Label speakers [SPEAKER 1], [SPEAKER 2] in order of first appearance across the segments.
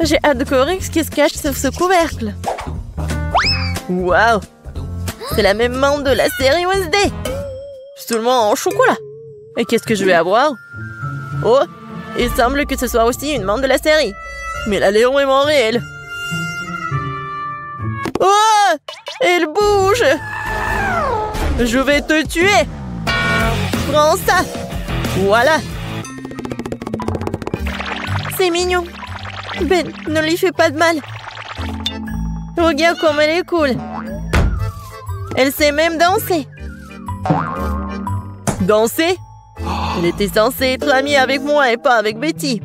[SPEAKER 1] J'ai hâte de découvrir ce qui se cache sous ce couvercle. Waouh! C'est la même membre de la série Wednesday. Seulement en chocolat. Et qu'est-ce que je vais avoir? Oh! Il semble que ce soit aussi une membre de la série. Mais elle a l'air vraiment réelle. Oh! Elle bouge! Je vais te tuer! Prends ça! Voilà! C'est mignon. Ben, ne lui fais pas de mal. Regarde comme elle est cool. Elle sait même danser. Danser? Elle était censée être amie avec moi et pas avec Betty.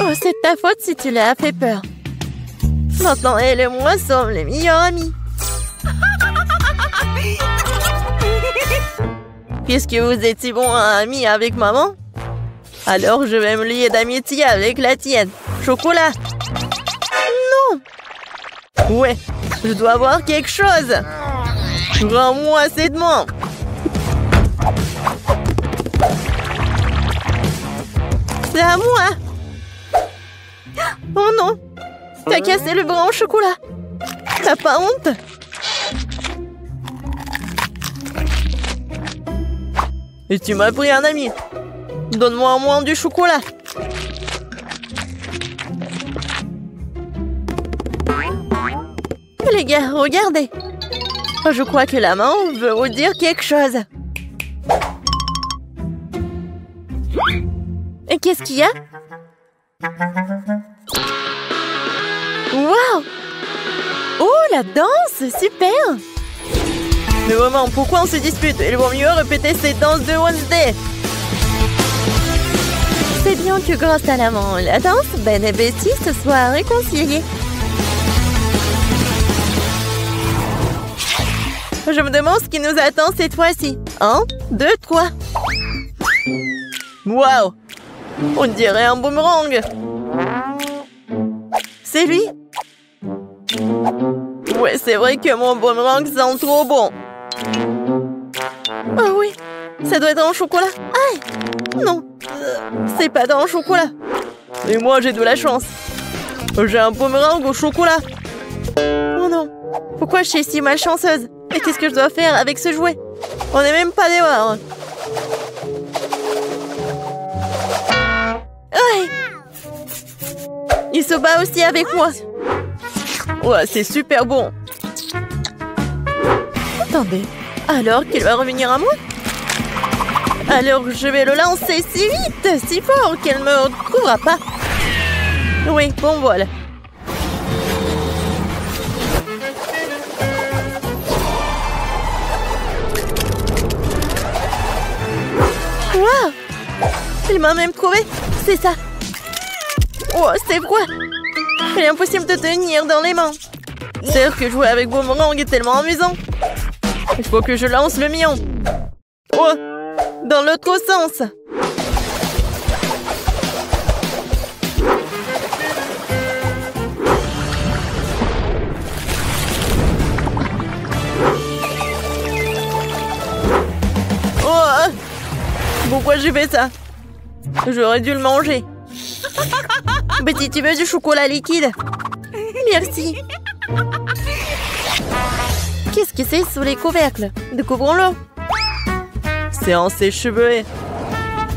[SPEAKER 1] Oh, c'est ta faute si tu l'as fait peur. Maintenant, elle et moi sommes les meilleurs amis. Puisque vous êtes si bons amis avec maman, alors je vais me lier d'amitié avec la tienne. Chocolat. Non. Ouais, je dois avoir quelque chose. Rends-moi cette main. C'est à moi. Oh non. T'as cassé le bras au chocolat. T'as pas honte? Et tu m'as pris un ami. Donne-moi au moins du chocolat. Les gars, regardez. Je crois que la main veut vous dire quelque chose. Et qu'est-ce qu'il y a? Waouh! Oh, la danse! Super! Mais vraiment, pourquoi on se dispute? Il vaut mieux répéter cette danse de Wednesday. C'est bien que grâce à la danse, Ben et Betty se soient réconciliés. Je me demande ce qui nous attend cette fois-ci. 1, 2, 3. Waouh! On dirait un boomerang. C'est lui? Ouais, c'est vrai que mon boomerang sent trop bon. Oh oui, ça doit être en chocolat. Aïe! Non, c'est pas dans le chocolat. Et moi, j'ai de la chance. J'ai un boomerang au chocolat. Oh non, pourquoi je suis si malchanceuse? Et qu'est-ce que je dois faire avec ce jouet? On n'est même pas dehors. Aïe! Il se bat aussi avec moi. Ouais, c'est super bon. Attendez, alors qu'il va revenir à moi? Alors je vais le lancer si vite, si fort qu'elle ne me retrouvera pas. Oui, bon voilà. Waouh! Il m'a même trouvé. C'est ça. Oh, c'est froid. Il est impossible de tenir dans les mains. C'est sûr que jouer avec boomerang est tellement amusant. Il faut que je lance le mien. Oh! Dans l'autre sens. Oh! Pourquoi j'ai fait ça? J'aurais dû le manger. Betty, tu veux du chocolat liquide? Merci. Qu'est-ce que c'est sous les couvercles? Découvrons-le. C'est un sèche-cheveux.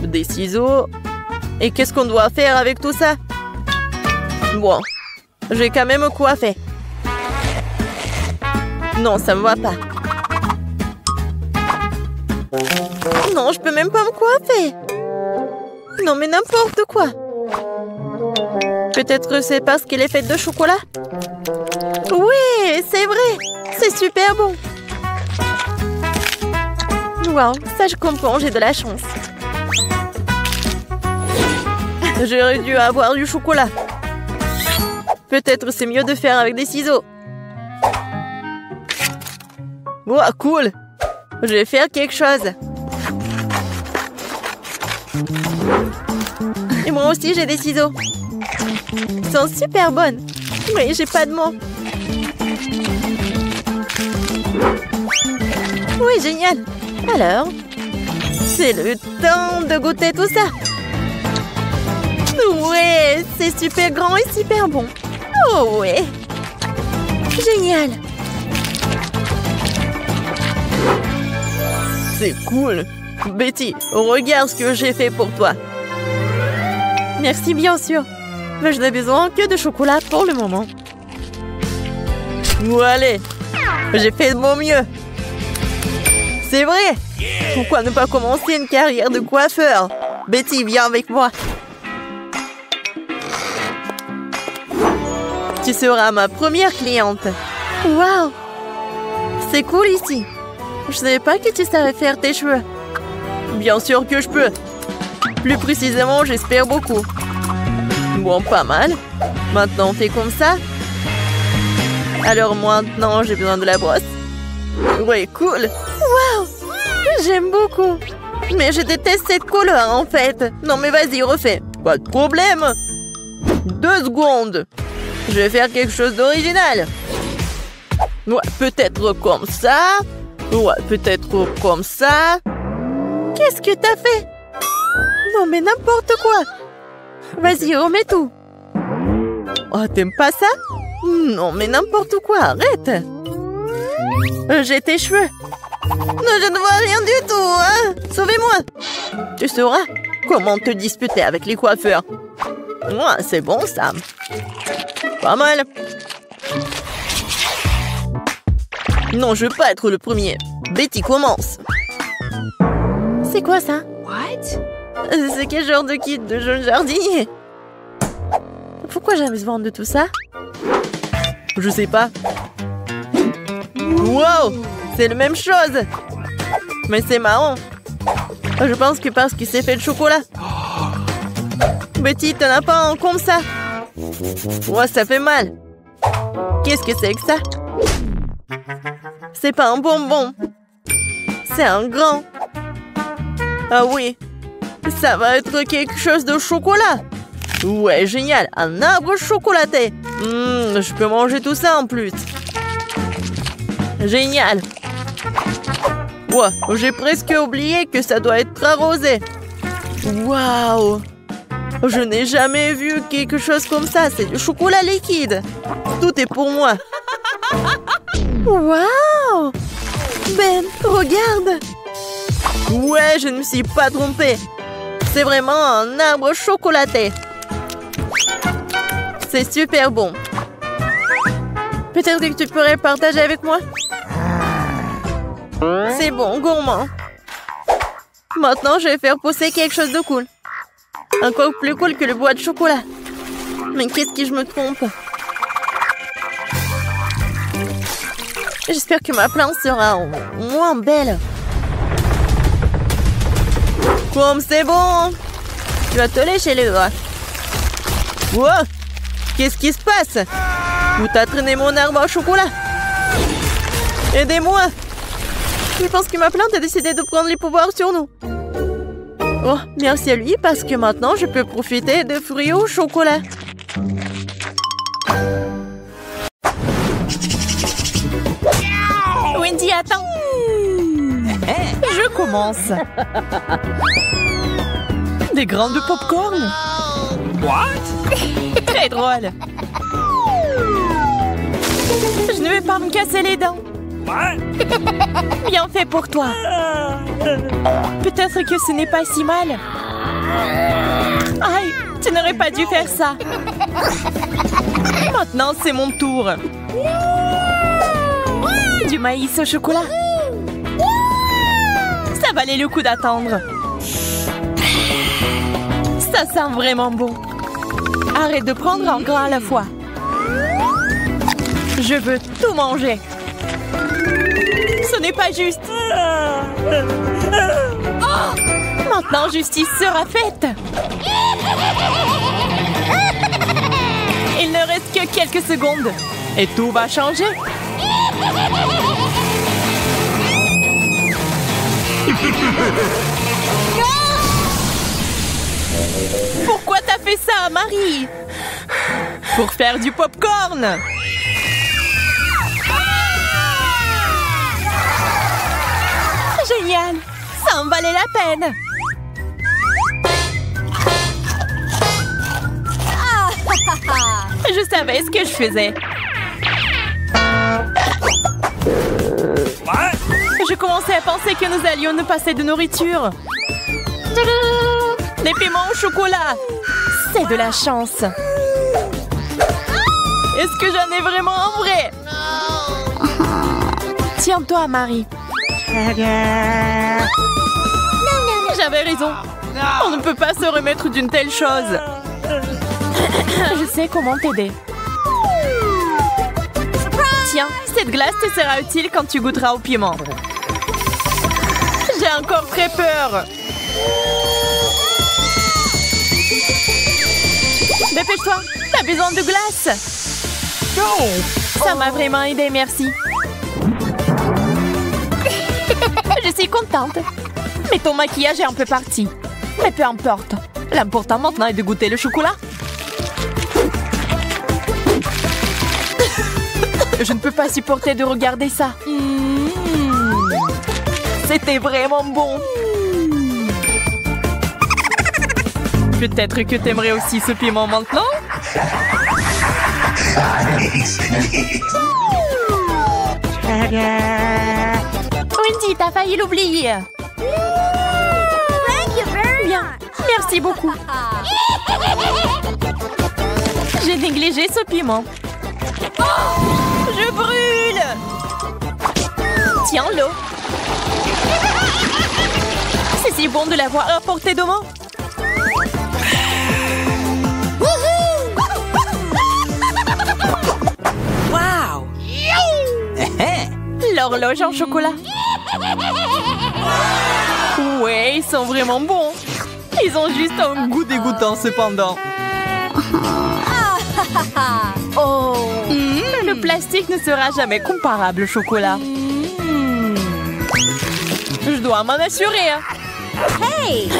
[SPEAKER 1] Des ciseaux. Et qu'est-ce qu'on doit faire avec tout ça? Bon, j'ai quand même coiffé. Non, ça me va pas. Non, je peux même pas me coiffer. Non, mais n'importe quoi. Peut-être c'est parce qu'elle est faite de chocolat? Oui, c'est vrai. C'est super bon. Wow, ça je comprends, j'ai de la chance. J'aurais dû avoir du chocolat. Peut-être c'est mieux de faire avec des ciseaux. Wow, cool. Je vais faire quelque chose. Et moi aussi j'ai des ciseaux. Ils sont super bonnes. Mais j'ai pas de mots. Oui, génial. Alors, c'est le temps de goûter tout ça. Ouais, c'est super grand et super bon. Oh ouais. Génial. C'est cool. Betty, regarde ce que j'ai fait pour toi. Merci, bien sûr. Mais je n'ai besoin que de chocolat pour le moment. Ou allez, j'ai fait de mon mieux. C'est vrai. Pourquoi ne pas commencer une carrière de coiffeur? Betty, viens avec moi. Tu seras ma première cliente. Waouh! C'est cool ici. Je ne savais pas que tu savais faire tes cheveux. Bien sûr que je peux. Plus précisément, j'espère beaucoup. Bon, pas mal. Maintenant, on fait comme ça. Alors maintenant, j'ai besoin de la brosse. Ouais, cool. Waouh! J'aime beaucoup. Mais je déteste cette couleur, en fait. Non, mais vas-y, refais. Pas de problème. 2 secondes. Je vais faire quelque chose d'original. Ouais, peut-être comme ça. Ouais, peut-être comme ça. Qu'est-ce que t'as fait? Non, mais n'importe quoi. Vas-y, remets tout. Oh, t'aimes pas ça? Non, mais n'importe quoi, arrête. J'ai tes cheveux. Non, je ne vois rien du tout, hein. Sauvez-moi. Tu sauras comment te disputer avec les coiffeurs. Ouais, c'est bon, ça. Pas mal. Non, je veux pas être le premier. Betty, commence. C'est quoi ça? What? C'est quel genre de kit de jeune jardinier? Pourquoi j'ai besoin de tout ça? Je sais pas. Wow! C'est la même chose! Mais c'est marrant. Je pense que parce qu'il s'est fait de chocolat. Betty, t'en as pas un comme ça? Ouais, ça fait mal. Qu'est-ce que c'est que ça? C'est pas un bonbon. C'est un grand. Ah oui. Ça va être quelque chose de chocolat. Ouais, génial. Un arbre chocolaté. Je peux manger tout ça en plus. Génial. Ouais, j'ai presque oublié que ça doit être arrosé. Waouh. Je n'ai jamais vu quelque chose comme ça. C'est du chocolat liquide. Tout est pour moi. Waouh. Ben, regarde. Ouais, je ne me suis pas trompée. C'est vraiment un arbre chocolaté. C'est super bon. Peut-être que tu pourrais partager avec moi? C'est bon, gourmand. Maintenant, je vais faire pousser quelque chose de cool. Encore plus cool que le bois de chocolat. Mais qu'est-ce que je me trompe? J'espère que ma plante sera moins belle. Comme c'est bon. Tu vas te lécher les doigts. Wow! Qu'est-ce qui se passe? Où t'as traîné mon arbre au chocolat? Aidez-moi! Je pense que ma plante a décidé de prendre les pouvoirs sur nous. Oh, merci à lui parce que maintenant je peux profiter de fruits au chocolat. Wendy, attends! Je commence. Des graines de popcorn? What? Très drôle. Je ne vais pas me casser les dents. Bien fait pour toi. Peut-être que ce n'est pas si mal. Aïe, tu n'aurais pas dû faire ça. Maintenant, c'est mon tour. Du maïs au chocolat. Ça valait le coup d'attendre. Ça sent vraiment bon. Arrête de prendre un grain à la fois. Je veux tout manger. Ce n'est pas juste. Maintenant, justice sera faite. Il ne reste que quelques secondes. Et tout va changer. Pourquoi t'as fait ça, Marie? Pour faire du popcorn. Génial. Ça en valait la peine. savais ce que je faisais. Je commençais à penser que nous allions nous passer de nourriture. Des piments au chocolat. C'est de la chance. Est-ce que j'en ai vraiment un vrai? Tiens-toi, Marie. J'avais raison. On ne peut pas se remettre d'une telle chose. Je sais comment t'aider. Tiens, cette glace te sera utile quand tu goûteras au piment. J'ai encore très peur. Dépêche-toi, t'as besoin de glace. Ça m'a vraiment aidé, merci. Je suis contente. Mais ton maquillage est un peu parti. Mais peu importe. L'important maintenant est de goûter le chocolat. Je ne peux pas supporter de regarder ça. C'était vraiment bon. Peut-être que t'aimerais aussi ce piment maintenant? Wendy, t'as failli l'oublier. Bien, merci beaucoup. J'ai négligé ce piment. Je brûle. Tiens l'eau. C'est si bon de l'avoir à portée de main. Wow. L'horloge en chocolat. Ouais, ils sont vraiment bons. Ils ont juste un goût dégoûtant cependant. Oh. Le plastique ne sera jamais comparable au chocolat. Je dois m'en assurer. Hey.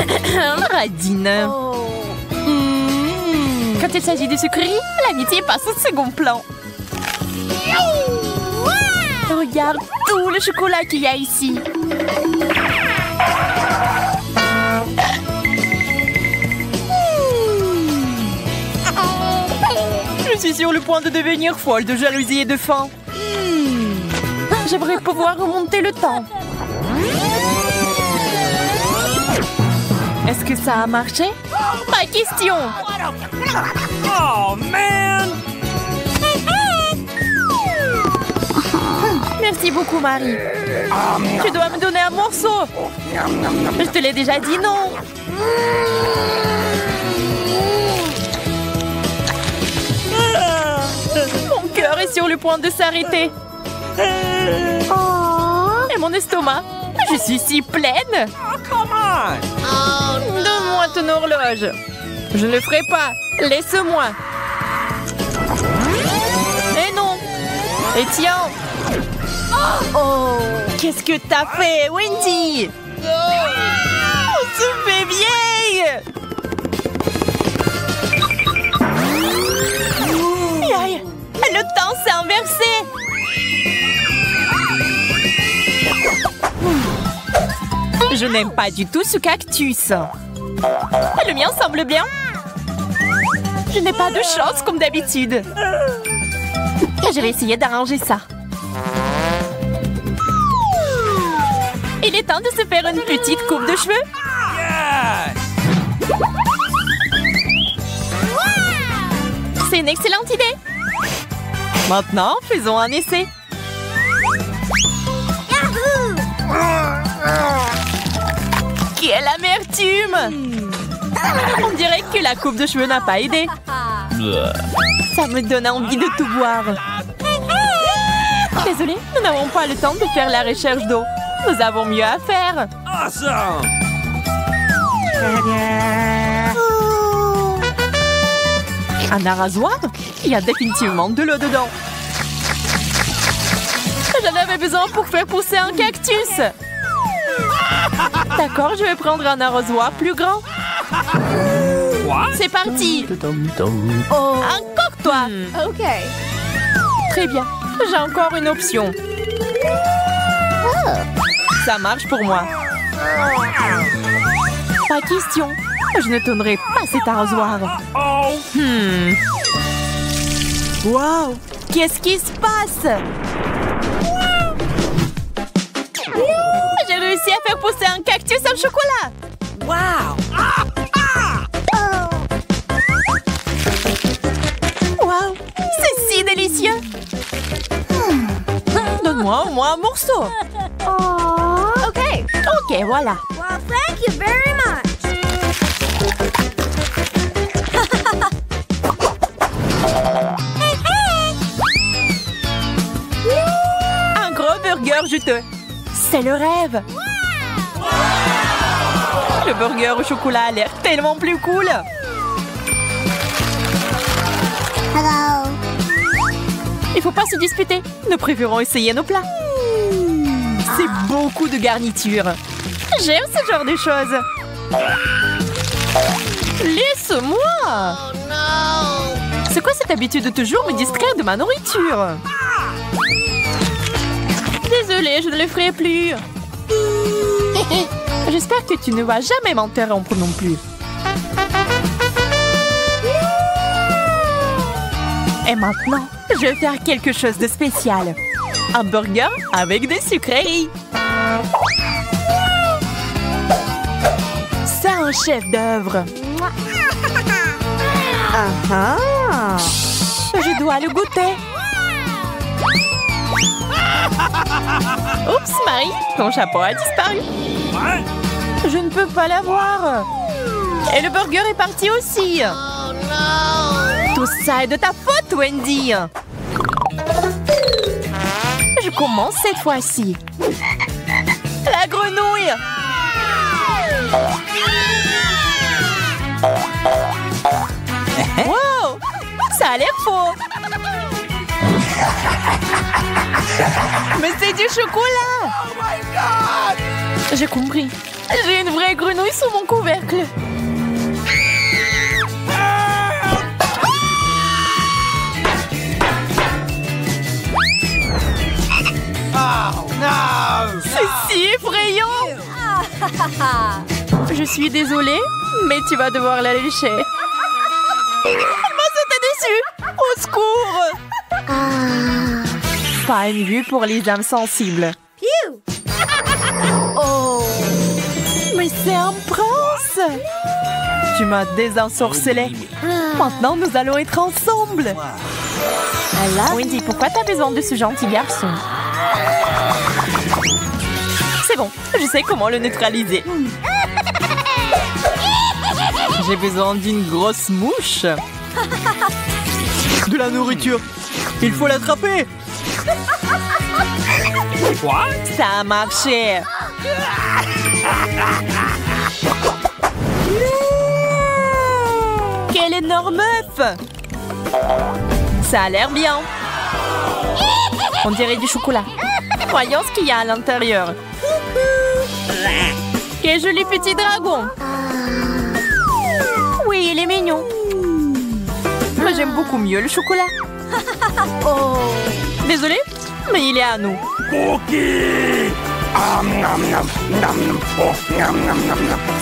[SPEAKER 1] Radine. Quand il s'agit de sucreries, l'amitié passe au second plan. Regarde tout le chocolat qu'il y a ici. Je suis sur le point de devenir folle de jalousie et de faim. J'aimerais pouvoir remonter le temps. Est-ce que ça a marché? Pas question.
[SPEAKER 2] Oh, man!
[SPEAKER 1] Merci beaucoup, Marie. Tu dois me donner un morceau. Je te l'ai déjà dit, non? Mon cœur est sur le point de s'arrêter. Et mon estomac. Je suis si pleine. Donne-moi ton horloge. Je ne le ferai pas. Laisse-moi. Et non. Et tiens. Oh, qu'est-ce que t'as fait, Wendy? On se fait vieille. Aïe, le temps s'est inversé. Je n'aime pas du tout ce cactus. Le mien semble bien. Je n'ai pas de chance comme d'habitude. Je vais essayer d'arranger ça. Il est temps de se faire une petite coupe de cheveux. C'est une excellente idée. Maintenant, faisons un essai. Quelle amertume! On dirait que la coupe de cheveux n'a pas aidé. Ça me donne envie de tout boire. Désolée, nous n'avons pas le temps de faire la recherche d'eau. Nous avons mieux à faire.
[SPEAKER 2] Awesome!
[SPEAKER 1] Un arrosoir? Il y a définitivement de l'eau dedans. J'en avais besoin pour faire pousser un cactus. D'accord, je vais prendre un arrosoir plus grand. C'est parti. Oh. Encore toi.
[SPEAKER 3] Ok.
[SPEAKER 1] Très bien. J'ai encore une option. Ça marche pour moi. Pas question. Je ne tournerai pas cet arrosoir. Waouh! Qu'est-ce qui se passe? J'ai réussi à faire pousser un cactus au chocolat! Waouh! Waouh! C'est si délicieux! Donne-moi au moins un morceau! Ok, voilà!
[SPEAKER 3] Well, thank you very much.
[SPEAKER 1] Un gros burger juteux! C'est le rêve! Le burger au chocolat a l'air tellement plus cool!
[SPEAKER 3] Hello.
[SPEAKER 1] Il faut pas se disputer. Nous préférons essayer nos plats. C'est beaucoup de garniture. J'aime ce genre de choses. Laisse-moi! C'est quoi cette habitude de toujours me distraire de ma nourriture? Désolée, je ne le ferai plus. J'espère que tu ne vas jamais m'interrompre non plus. Et maintenant, je vais faire quelque chose de spécial. Un burger avec des sucreries. C'est un chef-d'œuvre. Je dois le goûter. Oups, Marie, ton chapeau a disparu. Je ne peux pas l'avoir. Et le burger est parti aussi. Tout ça est de ta faute, Wendy. Je commence cette fois-ci. La grenouille. Wow, ça a l'air faux. Mais c'est du chocolat. Oh my God. J'ai compris. J'ai une vraie grenouille sous mon couvercle.
[SPEAKER 2] Oh no!
[SPEAKER 1] C'est si effrayant. Je suis désolée, mais tu vas devoir la lécher. Moi, c'était déçu. Au secours. Pas une vue pour les âmes sensibles. Oh, mais c'est un prince. Tu m'as désensorcelé. Maintenant, nous allons être ensemble. Wendy, pourquoi t'as besoin de ce gentil garçon? C'est bon, je sais comment le neutraliser. J'ai besoin d'une grosse mouche. De la nourriture. Il faut l'attraper.
[SPEAKER 2] Quoi?
[SPEAKER 1] Ça a marché. Quel énorme œuf. Ça a l'air bien. On dirait du chocolat. Voyons ce qu'il y a à l'intérieur. Quel joli petit dragon. Oui, il est mignon. Mais j'aime beaucoup mieux le chocolat. Oh. Désolée, mais il est à nous.
[SPEAKER 2] Cookie!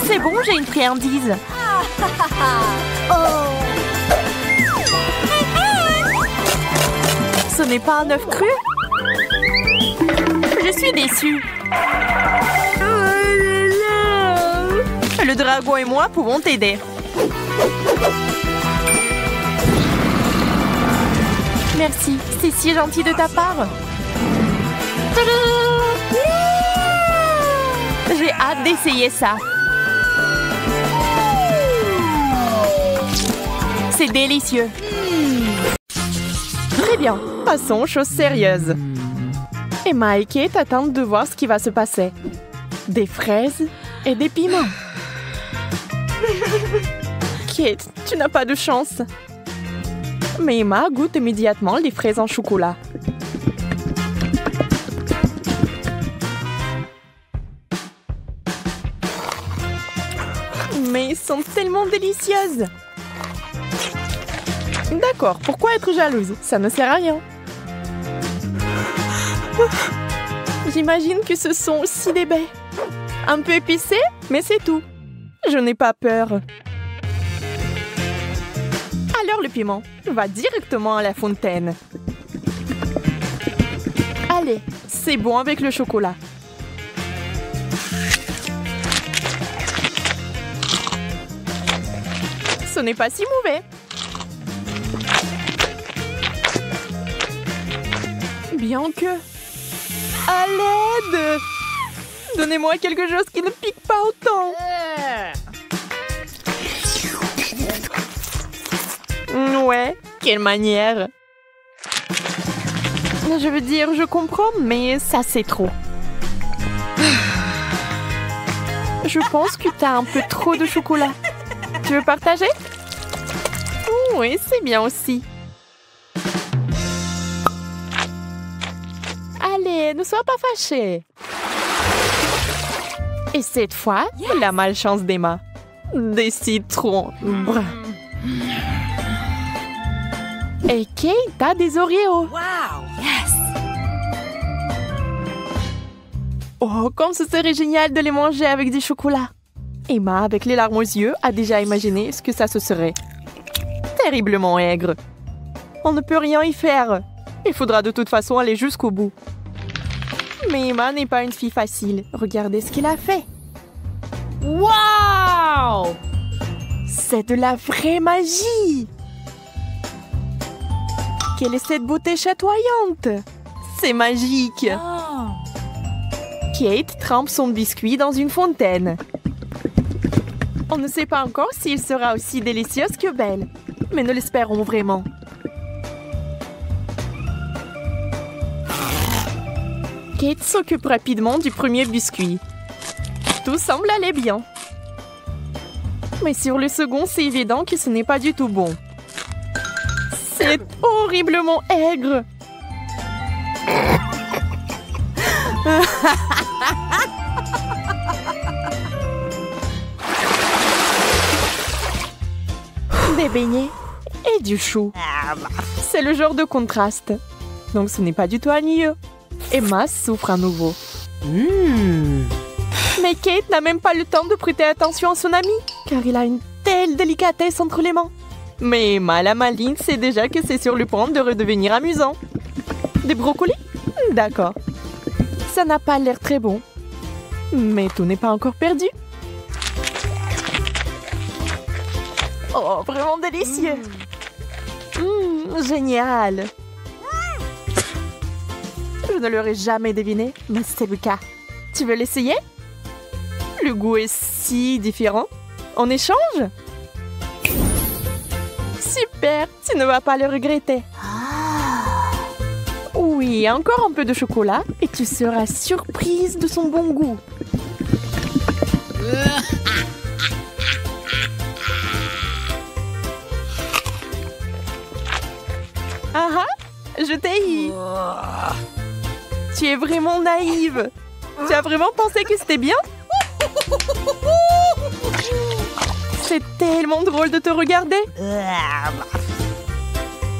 [SPEAKER 1] C'est bon, j'ai une friandise. Ce n'est pas un œuf cru? Je suis déçue. Le dragon et moi pouvons t'aider. Merci, c'est si gentil de ta part. J'ai hâte d'essayer ça. C'est délicieux. Très bien, passons aux choses sérieuses. Emma et Kate attendent de voir ce qui va se passer. Des fraises et des piments. Kate, tu n'as pas de chance. Mais Emma goûte immédiatement les fraises en chocolat. Mais elles sont tellement délicieuses. D'accord, pourquoi être jalouse? Ça ne sert à rien. J'imagine que ce sont aussi des baies. Un peu épicé, mais c'est tout. Je n'ai pas peur. alors le piment va directement à la fontaine. Allez, c'est bon avec le chocolat. Ce n'est pas si mauvais. Bien que... À l'aide! Donnez-moi quelque chose qui ne pique pas autant. Ouais, quelle manière. Je veux dire, je comprends, mais ça c'est trop. Je pense que t'as un peu trop de chocolat. Tu veux partager? Oui, c'est bien aussi. Allez, ne sois pas fâchée. Et cette fois, la malchance d'Emma. Des citrons. Brr. Et Kate a des Oreos.
[SPEAKER 2] Wow!
[SPEAKER 1] Oh, comme ce serait génial de les manger avec du chocolat. Emma, avec les larmes aux yeux, a déjà imaginé ce que ça se serait. Terriblement aigre. On ne peut rien y faire. Il faudra de toute façon aller jusqu'au bout. Mais Emma n'est pas une fille facile. Regardez ce qu'il a fait. Wow! C'est de la vraie magie! Quelle est cette beauté chatoyante? C'est magique! Kate trempe son biscuit dans une fontaine. On ne sait pas encore s'il sera aussi délicieux que belle, mais nous l'espérons vraiment. Kate s'occupe rapidement du premier biscuit. Tout semble aller bien. Mais sur le second, c'est évident que ce n'est pas du tout bon. C'est horriblement aigre. Des beignets et du chou. C'est le genre de contraste. Donc ce n'est pas du tout ennuyeux. Emma souffre à nouveau. Mais Kate n'a même pas le temps de prêter attention à son ami, car il a une telle délicatesse entre les mains. Mais Emma, la maligne, sait déjà que c'est sur le point de redevenir amusant. Des brocolis? D'accord. Ça n'a pas l'air très bon. Mais tout n'est pas encore perdu. Oh, vraiment délicieux. Génial. Je ne l'aurais jamais deviné, mais c'est le cas. Tu veux l'essayer? Le goût est si différent. On échange? Super, tu ne vas pas le regretter. Oui, encore un peu de chocolat et tu seras surprise de son bon goût. Ah ah, je t'ai eu. Tu es vraiment naïve. Tu as vraiment pensé que c'était bien? C'est tellement drôle de te regarder.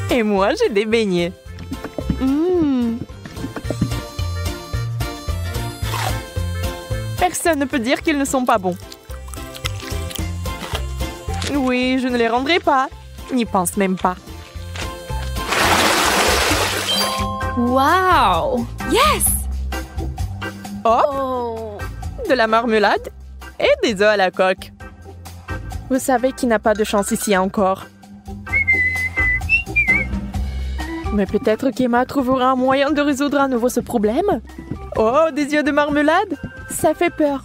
[SPEAKER 1] Et moi, j'ai des beignets. Personne ne peut dire qu'ils ne sont pas bons. Oui, je ne les rendrai pas. N'y pense même pas.
[SPEAKER 4] Wow! Yes!
[SPEAKER 1] Oh! De la marmelade et des œufs à la coque. Vous savez qu'il n'a pas de chance ici encore. Mais peut-être qu'Emma trouvera un moyen de résoudre à nouveau ce problème. Oh, des œufs de marmelade? Ça fait peur.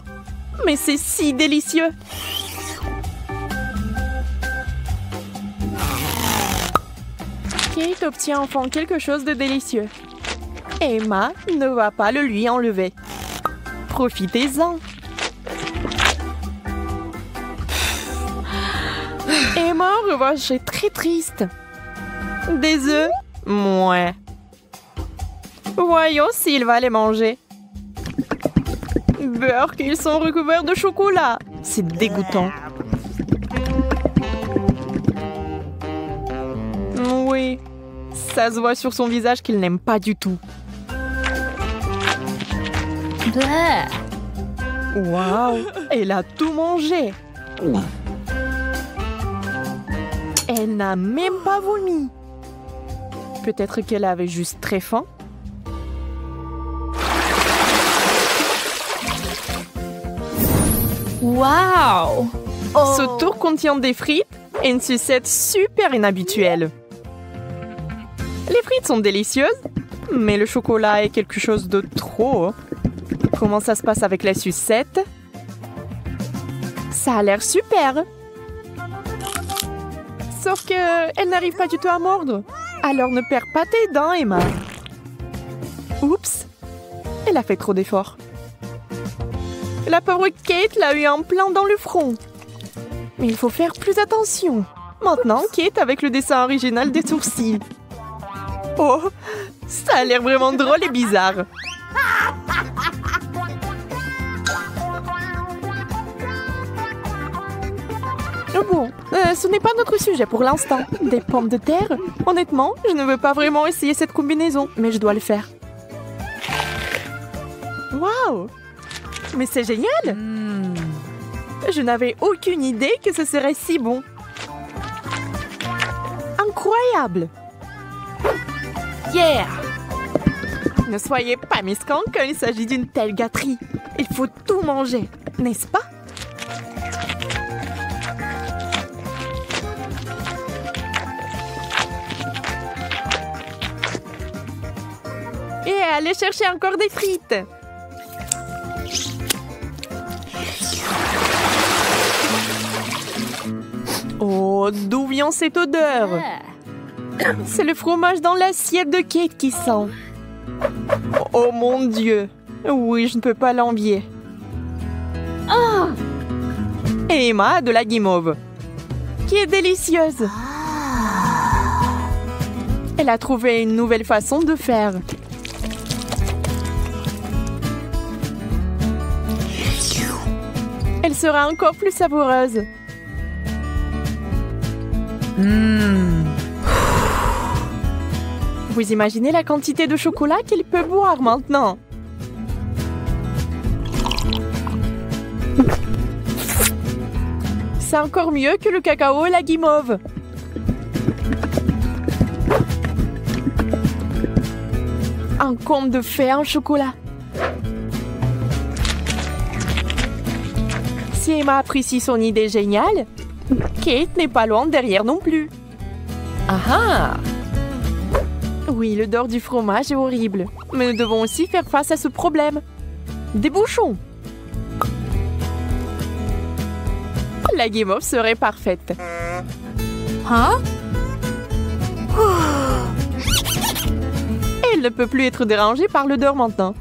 [SPEAKER 1] Mais c'est si délicieux. Kate obtient enfin quelque chose de délicieux. Emma ne va pas le lui enlever. Profitez-en. Emma, en revanche, est très triste. Des œufs? Mouais. Voyons s'il va les manger. Beurre qu'ils sont recouverts de chocolat. C'est dégoûtant. Oui, ça se voit sur son visage qu'il n'aime pas du tout. Waouh, elle a tout mangé. Elle n'a même pas vomi. Peut-être qu'elle avait juste très faim. Waouh! Ce tour contient des frites et une sucette super inhabituelle. Les frites sont délicieuses, mais le chocolat est quelque chose de trop. Comment ça se passe avec la sucette? Ça a l'air super! Sauf que elle n'arrive pas du tout à mordre. Alors ne perds pas tes dents, Emma. Oups! Elle a fait trop d'efforts. La pauvre Kate l'a eu en plein dans le front. Mais il faut faire plus attention. Maintenant, Kate avec le dessin original des sourcils. Oh, ça a l'air vraiment drôle et bizarre. Bon, ce n'est pas notre sujet pour l'instant. Des pommes de terre? Honnêtement, je ne veux pas vraiment essayer cette combinaison, mais je dois le faire. Waouh! Mais c'est génial! Je n'avais aucune idée que ce serait si bon. Incroyable! Yeah! Ne soyez pas mesquins quand il s'agit d'une telle gâterie. Il faut tout manger, n'est-ce pas? Et allez chercher encore des frites. Oh, d'où vient cette odeur? C'est le fromage dans l'assiette de Kate qui sent. Oh mon Dieu. Oui, je ne peux pas l'envier. Et Emma a de la guimauve, qui est délicieuse. Elle a trouvé une nouvelle façon de faire. Elle sera encore plus savoureuse. Vous imaginez la quantité de chocolat qu'elle peut boire maintenant? C'est encore mieux que le cacao et la guimauve. Un conte de fées en chocolat. Si Emma apprécie son idée géniale, Kate n'est pas loin derrière non plus. Ah ah! Oui, l'odeur du fromage est horrible, mais nous devons aussi faire face à ce problème. Des bouchons! La guimauve serait parfaite. Hein? Elle ne peut plus être dérangée par l'odeur maintenant.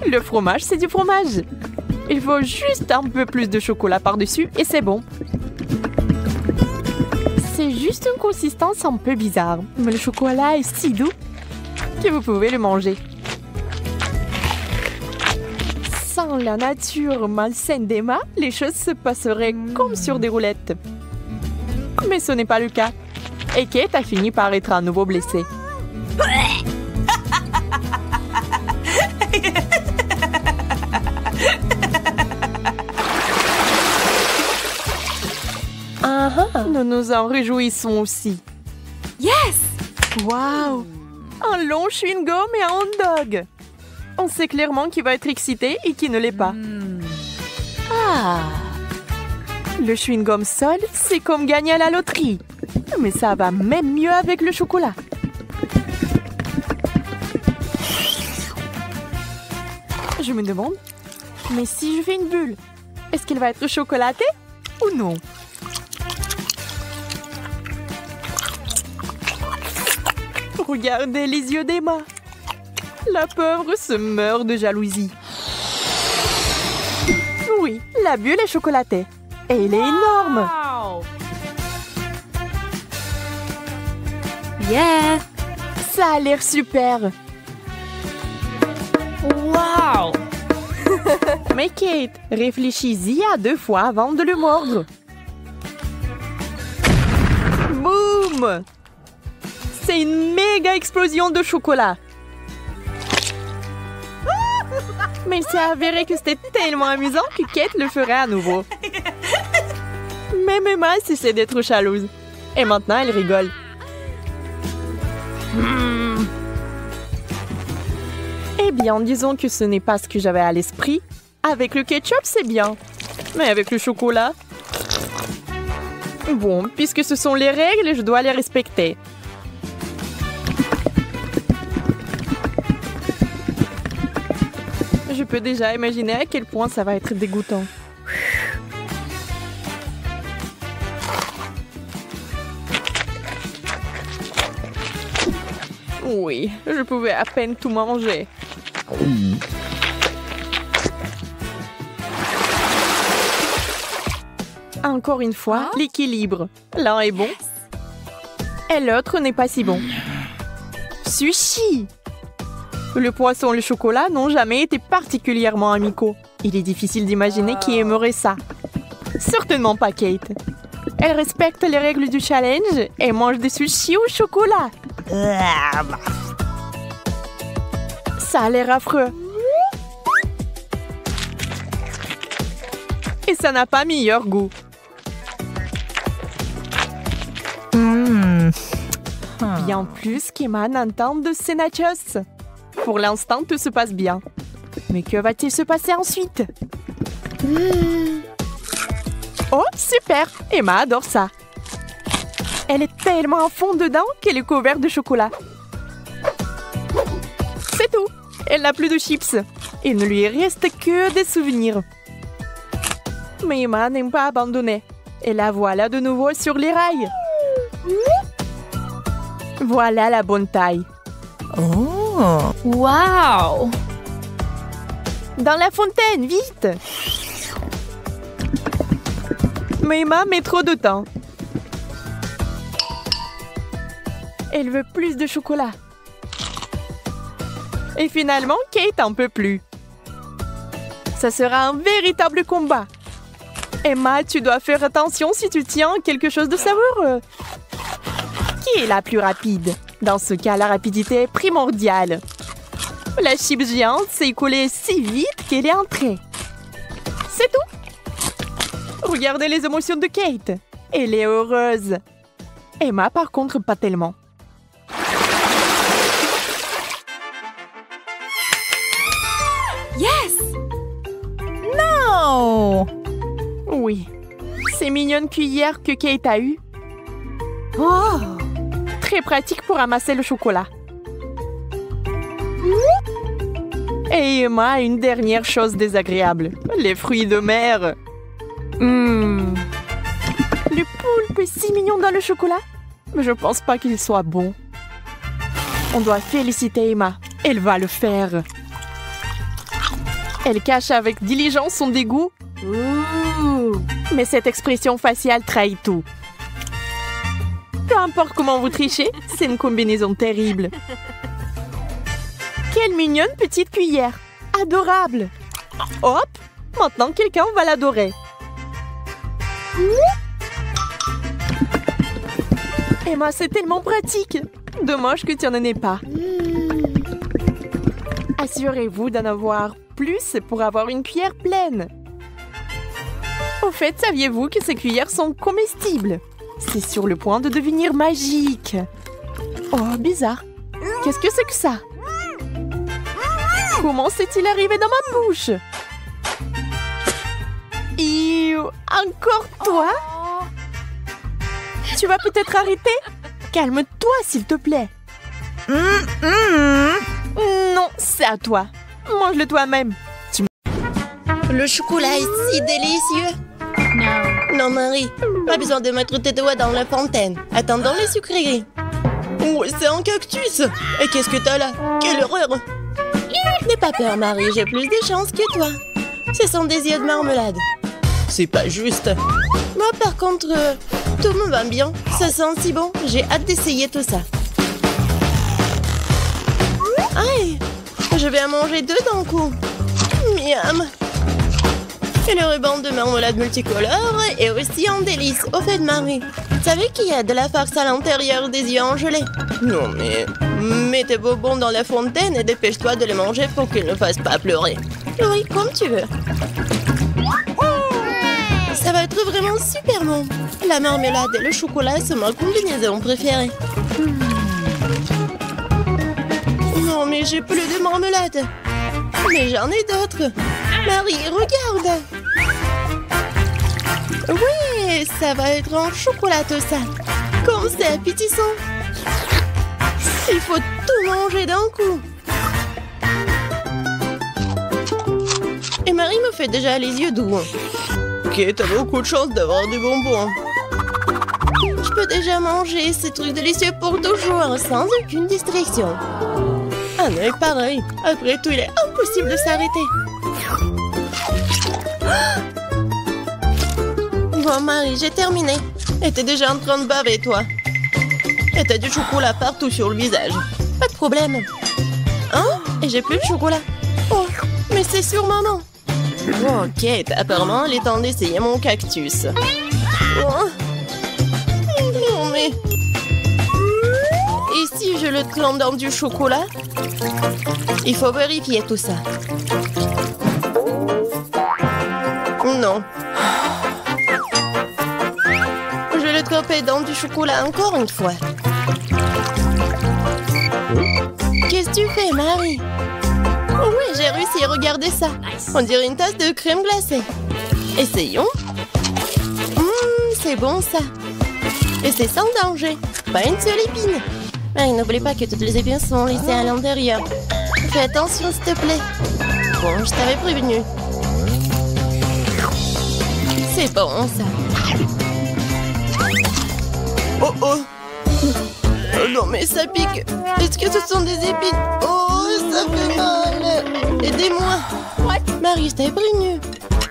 [SPEAKER 1] Le fromage, c'est du fromage. Il faut juste un peu plus de chocolat par-dessus et c'est bon. C'est juste une consistance un peu bizarre, mais le chocolat est si doux que vous pouvez le manger. Sans la nature malsaine d'Emma, les choses se passeraient comme sur des roulettes. Mais ce n'est pas le cas. Et Kate a fini par être à nouveau blessée. Nous nous en réjouissons aussi. Yes! Wow! Un long chewing-gum et un hot dog. On sait clairement qui va être excité et qui ne l'est pas. Ah! Le chewing-gum seul, c'est comme gagner à la loterie. Mais ça va même mieux avec le chocolat. Je me demande, mais si je fais une bulle, est-ce qu'elle va être chocolatée ou non? Regardez les yeux d'Emma. La pauvre se meurt de jalousie. Oui, la bulle est chocolatée. Et elle est énorme. Yeah! Ça a l'air super. Wow! Mais Kate, réfléchis-y à 2 fois avant de le mordre. Boum! C'est une méga explosion de chocolat. Mais il s'est avéré que c'était tellement amusant que Kate le ferait à nouveau. Même Emma cessait d'être jalouse. Et maintenant, elle rigole. Eh bien, disons que ce n'est pas ce que j'avais à l'esprit. Avec le ketchup, c'est bien. Mais avec le chocolat... Bon, puisque ce sont les règles, je dois les respecter. Je peux déjà imaginer à quel point ça va être dégoûtant. Oui, je pouvais à peine tout manger. Encore une fois, l'équilibre. L'un est bon et l'autre n'est pas si bon. Sushi! Le poisson et le chocolat n'ont jamais été particulièrement amicaux. Il est difficile d'imaginer qui aimerait ça. Certainement pas Kate. Elle respecte les règles du challenge et mange des sushis au chocolat. Ça a l'air affreux. Et ça n'a pas meilleur goût. Bien plus qu'Emma n'entend de ces nachos. Pour l'instant, tout se passe bien. Mais que va-t-il se passer ensuite? Oh, super! Emma adore ça. Elle est tellement à fond dedans qu'elle est couverte de chocolat. C'est tout. Elle n'a plus de chips. Il ne lui reste que des souvenirs. Mais Emma n'aime pas abandonner. Et la voilà de nouveau sur les rails. Voilà la bonne taille.
[SPEAKER 4] Oh! Wow!
[SPEAKER 1] Dans la fontaine, vite! Mais Emma met trop de temps. Elle veut plus de chocolat. Et finalement, Kate en peut plus. Ça sera un véritable combat. Emma, tu dois faire attention si tu tiens quelque chose de savoureux. Qui est la plus rapide? Dans ce cas, la rapidité est primordiale. La chips géante s'est écoulée si vite qu'elle est entrée. C'est tout. Regardez les émotions de Kate. Elle est heureuse. Emma, par contre, pas tellement.
[SPEAKER 4] Yes! Non!
[SPEAKER 1] Oui. Ces mignonnes cuillères que Kate a eues.
[SPEAKER 4] Oh!
[SPEAKER 1] Très pratique pour ramasser le chocolat. Et Emma a une dernière chose désagréable. Les fruits de mer. Le poulpe est si mignon dans le chocolat. Mais je pense pas qu'il soit bon. On doit féliciter Emma. Elle va le faire. Elle cache avec diligence son dégoût. Mais cette expression faciale trahit tout. Peu importe comment vous trichez, c'est une combinaison terrible. Quelle mignonne petite cuillère. Adorable. Hop, maintenant quelqu'un va l'adorer. Emma, c'est tellement pratique. Dommage que tu n'en aies pas. Assurez-vous d'en avoir plus pour avoir une cuillère pleine. Au fait, saviez-vous que ces cuillères sont comestibles? C'est sur le point de devenir magique. Oh, bizarre. Qu'est-ce que c'est que ça? Comment s'est-il arrivé dans ma bouche? Encore toi? Tu vas peut-être arrêter? Calme-toi, s'il te plaît. Non, c'est à toi. Mange-le toi-même.
[SPEAKER 5] Le chocolat est si délicieux. Non, Marie, pas besoin de mettre tes doigts dans la fontaine. Attendons les sucreries. Oh, c'est un cactus. Et qu'est-ce que t'as là? Quelle horreur! N'aie pas peur, Marie, j'ai plus de chance que toi. Ce sont des yeux de marmelade. C'est pas juste. Moi, par contre, tout me va bien. Ça sent si bon. J'ai hâte d'essayer tout ça. Aïe! Je vais en manger deux d'un coup. Miam! Et le ruban de marmelade multicolore est aussi un délice. Au fait, Marie, tu savais qu'il y a de la farce à l'intérieur des yeux en gelée? Non, mais mets tes bonbons dans la fontaine et dépêche-toi de les manger pour qu'ils ne fassent pas pleurer. Oui, comme tu veux. Ça va être vraiment super bon. La marmelade et le chocolat sont ma combinaison préférée. Non, mais j'ai plus de marmelade. Mais j'en ai d'autres. Marie, regarde. Oui, ça va être en chocolat tout ça. Comme c'est appétissant. Il faut tout manger d'un coup. Et Marie me fait déjà les yeux doux. Ok, t'as beaucoup de chance d'avoir des bonbons. Je peux déjà manger ces trucs délicieux pour toujours, sans aucune distraction. Un œil pareil. Après tout, il est impossible de s'arrêter. Bon, Marie, j'ai terminé. Et t'es déjà en train de baver, toi. Et t'as du chocolat partout sur le visage. Pas de problème. Hein? Et j'ai plus de chocolat. Oh, mais c'est sur maman. Ok, apparemment, il est temps d'essayer mon cactus. Oh. Non, mais... Et si je le trempe dans du chocolat? Il faut vérifier tout ça. Non. Je vais le tremper dans du chocolat encore une fois. Qu'est-ce que tu fais, Marie? Oh oui, j'ai réussi, regardez ça. On dirait une tasse de crème glacée. Essayons. C'est bon ça. Et c'est sans danger. Pas une seule épine. Marie, n'oublie pas que toutes les épines sont laissées à l'intérieur. Fais attention, s'il te plaît. Bon, je t'avais prévenu. C'est bon ça. Oh oh. Oh non, mais ça pique. Est-ce que ce sont des épines? Oh, ça fait mal. Aidez-moi. Marie, je t'ai prévenu.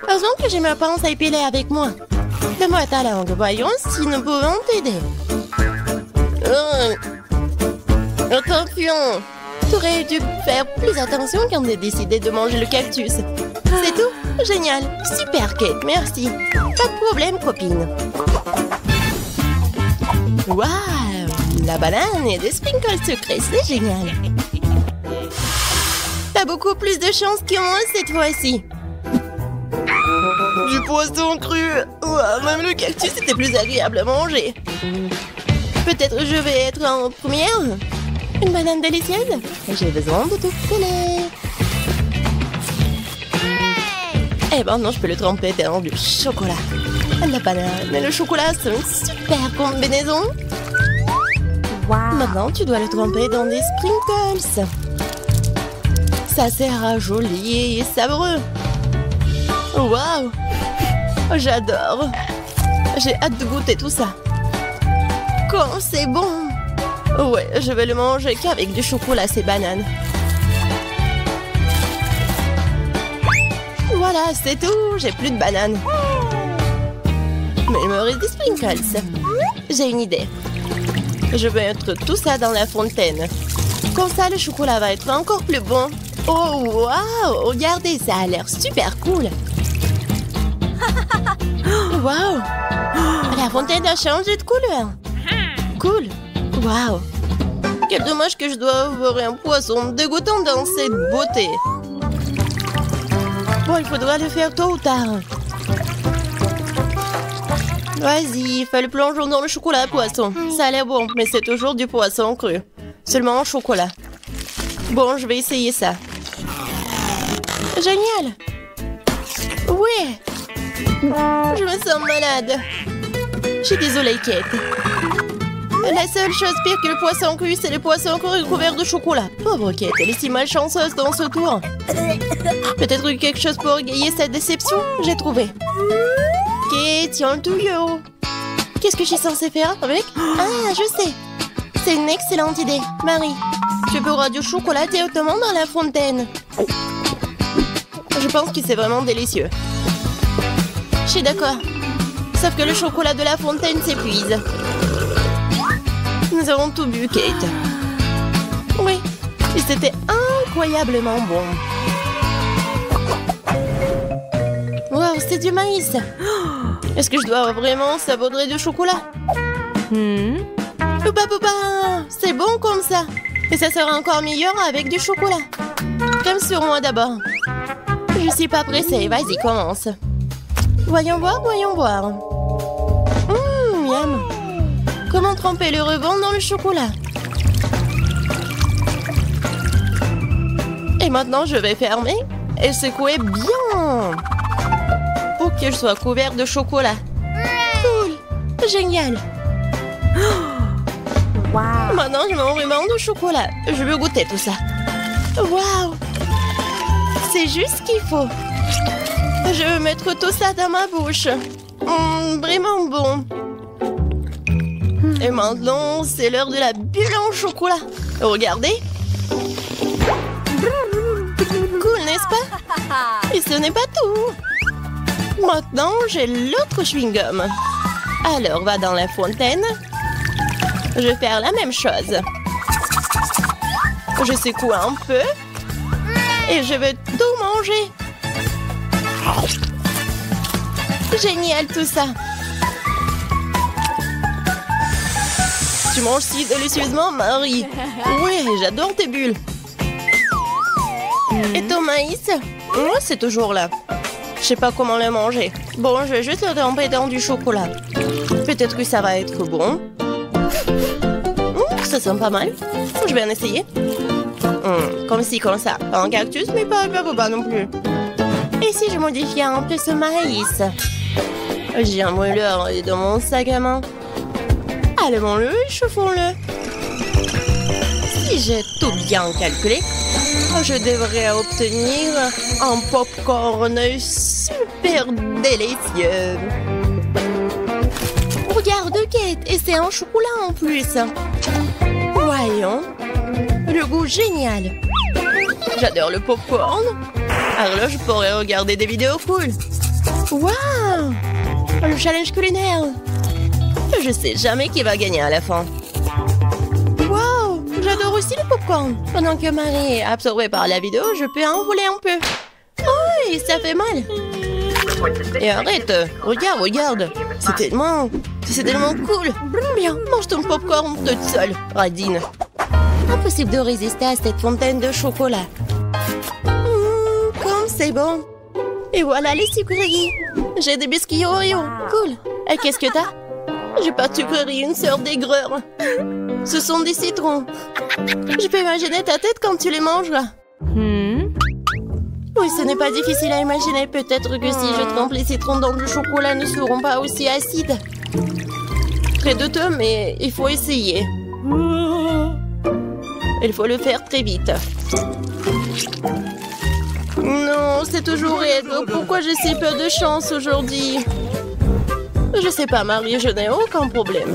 [SPEAKER 5] Heureusement que j'ai ma pince à épiler avec moi. Donne-moi ta langue. Voyons si nous pouvons t'aider. Attention. Tu aurais dû faire plus attention quand tu as décidé de manger le cactus. C'est tout? Génial. Super, Kate. Merci. Pas de problème, copine. Waouh! La banane et des sprinkles sucrés, c'est génial. T'as beaucoup plus de chance que moi cette fois-ci. Du poisson cru. Ouah, même le cactus était plus agréable à manger. Peut-être je vais être en première. Une banane délicieuse. J'ai besoin de tout coller. Eh ben non, je peux le tremper dans du chocolat. La banane et le chocolat sont une super combinaison. Wow. Maintenant, tu dois le tremper dans des sprinkles. Ça sera joli et savoureux. Waouh! J'adore. J'ai hâte de goûter tout ça. Quand c'est bon! Ouais, je vais le manger qu'avec du chocolat, ces bananes. Voilà, c'est tout. J'ai plus de bananes. Mais il me reste des sprinkles. J'ai une idée. Je vais mettre tout ça dans la fontaine. Comme ça, le chocolat va être encore plus bon. Oh, waouh! Regardez, ça a l'air super cool. Waouh! La fontaine a changé de couleur. Cool. Waouh! Quel dommage que je dois avoir un poisson dégoûtant dans cette beauté. Bon, il faudra le faire tôt ou tard. Vas-y, fais le plongeon dans le chocolat poisson. Ça a l'air bon, mais c'est toujours du poisson cru. Seulement en chocolat. Bon, je vais essayer ça. Génial! Oui! Je me sens malade. Je suis désolée, Kate. La seule chose pire que le poisson cru, c'est le poisson cru couvert de chocolat. Pauvre Kate, elle est si malchanceuse dans ce tour. Peut-être quelque chose pour égayer cette déception? J'ai trouvé. Kate, tiens le tuyau. Qu'est-ce que je suis censée faire avec? Ah, je sais. C'est une excellente idée. Marie, tu pourras du chocolat directement dans la fontaine. Je pense que c'est vraiment délicieux. Je suis d'accord. Sauf que le chocolat de la fontaine s'épuise. Nous avons tout bu, Kate. Oui, et c'était incroyablement bon. Wow, c'est du maïs. Est-ce que je dois vraiment saupoudrer du chocolat? Poupa, poupa, c'est bon comme ça. Et ça sera encore meilleur avec du chocolat. Comme sur moi d'abord. Je suis pas pressée, vas-y, commence. Voyons voir, voyons voir. problème. Comment tremper le ruban dans le chocolat? Et maintenant, je vais fermer et secouer bien pour que je sois couvert de chocolat. Cool! Génial!
[SPEAKER 4] Wow.
[SPEAKER 5] Maintenant, je mets mon ruban de chocolat. Je veux goûter tout ça. Waouh! C'est juste ce qu'il faut. Je veux mettre tout ça dans ma bouche. Vraiment bon. Et maintenant, c'est l'heure de la bulle en chocolat. Regardez. Cool, n'est-ce pas? Et ce n'est pas tout. Maintenant, j'ai l'autre chewing-gum. Alors, va dans la fontaine. Je vais faire la même chose. Je secoue un peu. Et je veux tout manger. Génial tout ça. Tu manges si délicieusement, Marie. Oui, j'adore tes bulles. Et ton maïs? C'est toujours là. Je sais pas comment le manger. Bon, je vais juste le tremper dans du chocolat. Peut-être que ça va être bon. Ça sent pas mal. Je vais en essayer. Comme ci, comme ça. Pas un cactus, mais pas non plus. Et si je modifiais un peu ce maïs? J'ai un mouleur dans mon sac à main. Allumons-le et chauffons-le. Si j'ai tout bien calculé, je devrais obtenir un popcorn super délicieux. Regarde, Kate, et c'est un chocolat en plus. Voyons. Le goût génial. J'adore le popcorn. Alors là, je pourrais regarder des vidéos cool. Waouh! Le challenge culinaire. Je sais jamais qui va gagner à la fin. Waouh! J'adore aussi le popcorn. Pendant que Marie est absorbée par la vidéo, je peux en voler un peu. Oh, et ça fait mal. Et arrête. Regarde. C'est tellement cool. Bien, mange ton popcorn toute seule, Radine. Impossible de résister à cette fontaine de chocolat. Comme c'est bon. Et voilà les sucreries. J'ai des biscuits Oreo. Cool. Et qu'est-ce que t'as? J'ai pas de sucrerie, une sorte d'aigreur. Ce sont des citrons. Je peux imaginer ta tête quand tu les mangeras. Oui, ce n'est pas difficile à imaginer. Peut-être que si je trempe les citrons dans du chocolat, ne seront pas aussi acides. Très douteux, mais il faut essayer. Il faut le faire très vite. Non, c'est toujours aigre. Pourquoi j'ai si peu de chance aujourd'hui? Je sais pas, Marie, je n'ai aucun problème.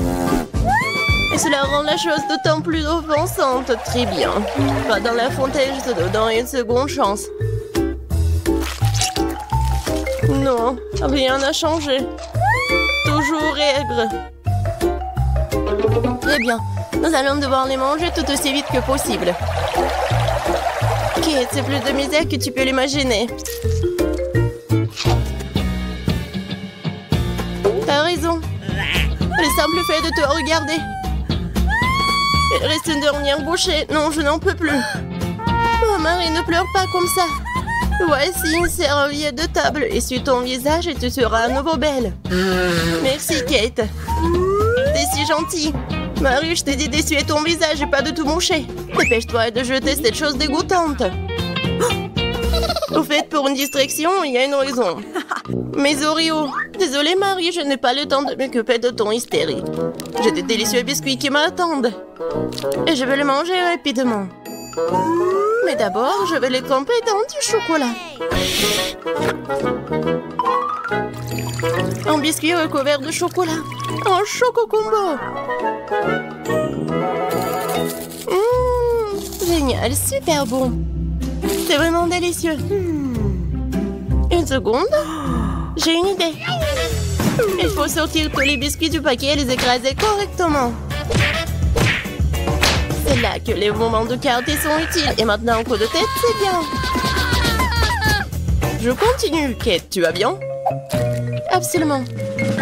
[SPEAKER 5] Et cela rend la chose d'autant plus offensante. Très bien. Va dans la fontaine, je te donne une seconde chance. Non, rien n'a changé. Toujours aigre. Très bien. Nous allons devoir les manger tout aussi vite que possible. Kate, c'est plus de misère que tu peux l'imaginer. T'as raison. Le simple fait de te regarder. Il reste une dernière bouchée. Non, je n'en peux plus. Oh, Marie, ne pleure pas comme ça. Voici une serviette de table. Essuie ton visage et tu seras à nouveau belle. Merci, Kate. T'es si gentille. Marie, je t'ai dit d'essuyer ton visage et pas de tout moucher. Dépêche-toi de jeter cette chose dégoûtante. Au fait, pour une distraction, il y a une raison. Mes Oreos. Désolée, Marie, je n'ai pas le temps de m'occuper de ton hystérie. J'ai des délicieux biscuits qui m'attendent. Et je vais les manger rapidement. Mais d'abord, je vais les tremper dans du chocolat. Un biscuit recouvert de chocolat. Un choco combo. Génial, super bon. C'est vraiment délicieux. Une seconde. J'ai une idée. Il faut sortir tous les biscuits du paquet et les écraser correctement. C'est là que les moments de quartier sont utiles. Et maintenant, un coup de tête, c'est bien. Je continue. Kate, tu vas bien? Absolument.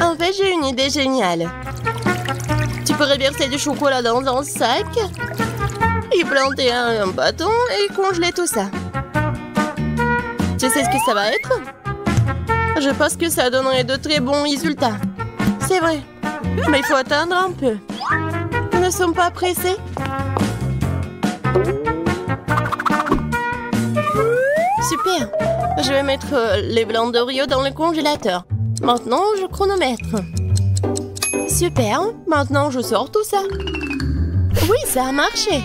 [SPEAKER 5] En fait, j'ai une idée géniale. Tu pourrais verser du chocolat dans un sac, y planter un bâton et congeler tout ça. Tu sais ce que ça va être? Je pense que ça donnerait de très bons résultats. C'est vrai. Mais il faut attendre un peu. Nous ne sommes pas pressés. Super. Je vais mettre les blancs d'Oreo dans le congélateur. Maintenant, je chronomètre. Super. Maintenant, je sors tout ça. Oui, ça a marché.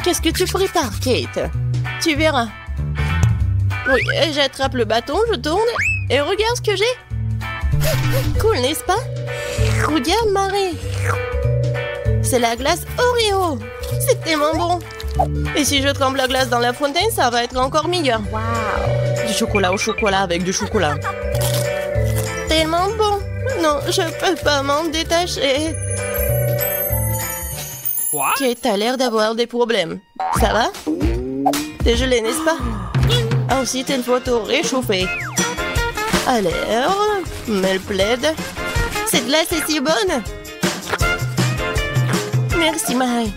[SPEAKER 5] Qu'est-ce que tu prépares, Kate? Tu verras. Oui, j'attrape le bâton, je tourne et regarde ce que j'ai. Cool, n'est-ce pas? Regarde, Marie. C'est la glace Oreo. C'est tellement bon. Et si je trempe la glace dans la fontaine, ça va être encore meilleur. Wow. Du chocolat au chocolat avec du chocolat. Tellement bon. Non, je peux pas m'en détacher.
[SPEAKER 2] Quoi?
[SPEAKER 5] Kate a l'air d'avoir des problèmes. Ça va? T'es gelé, n'est-ce pas? Ensuite, il faut tout réchauffer. Alors, me le plaide. Cette glace est si bonne. Merci, Marie.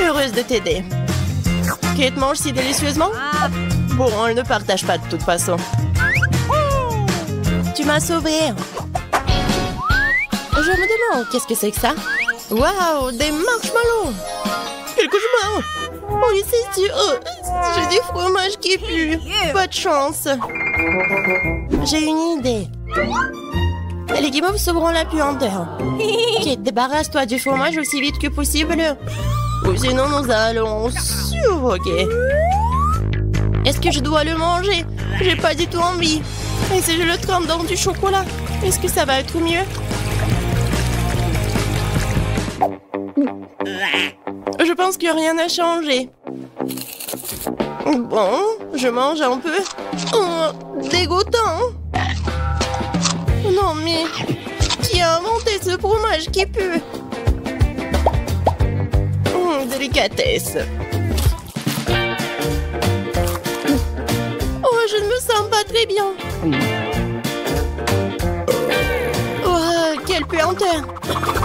[SPEAKER 5] Heureuse de t'aider. Kate mange si délicieusement? Bon, elle ne partage pas de toute façon. Tu m'as sauvée. Je me demande, qu'est-ce que c'est que ça? Waouh, des marshmallows! Quelque chose. Oui, c'est sûr. J'ai du fromage qui pue. Pas de chance. J'ai une idée. Les guimauves sauveront la puanteur. Kate, débarrasse-toi du fromage aussi vite que possible. Ou sinon, nous allons suffoquer. Est-ce que je dois le manger? J'ai pas du tout envie. Et si je le trempe dans du chocolat, est-ce que ça va être mieux? Je pense que rien n'a changé. Bon, je mange un peu. Oh, dégoûtant. Non, mais qui a inventé ce fromage qui pue? Délicatesse. Oh, je ne me sens pas très bien. Oh, quelle puanteur.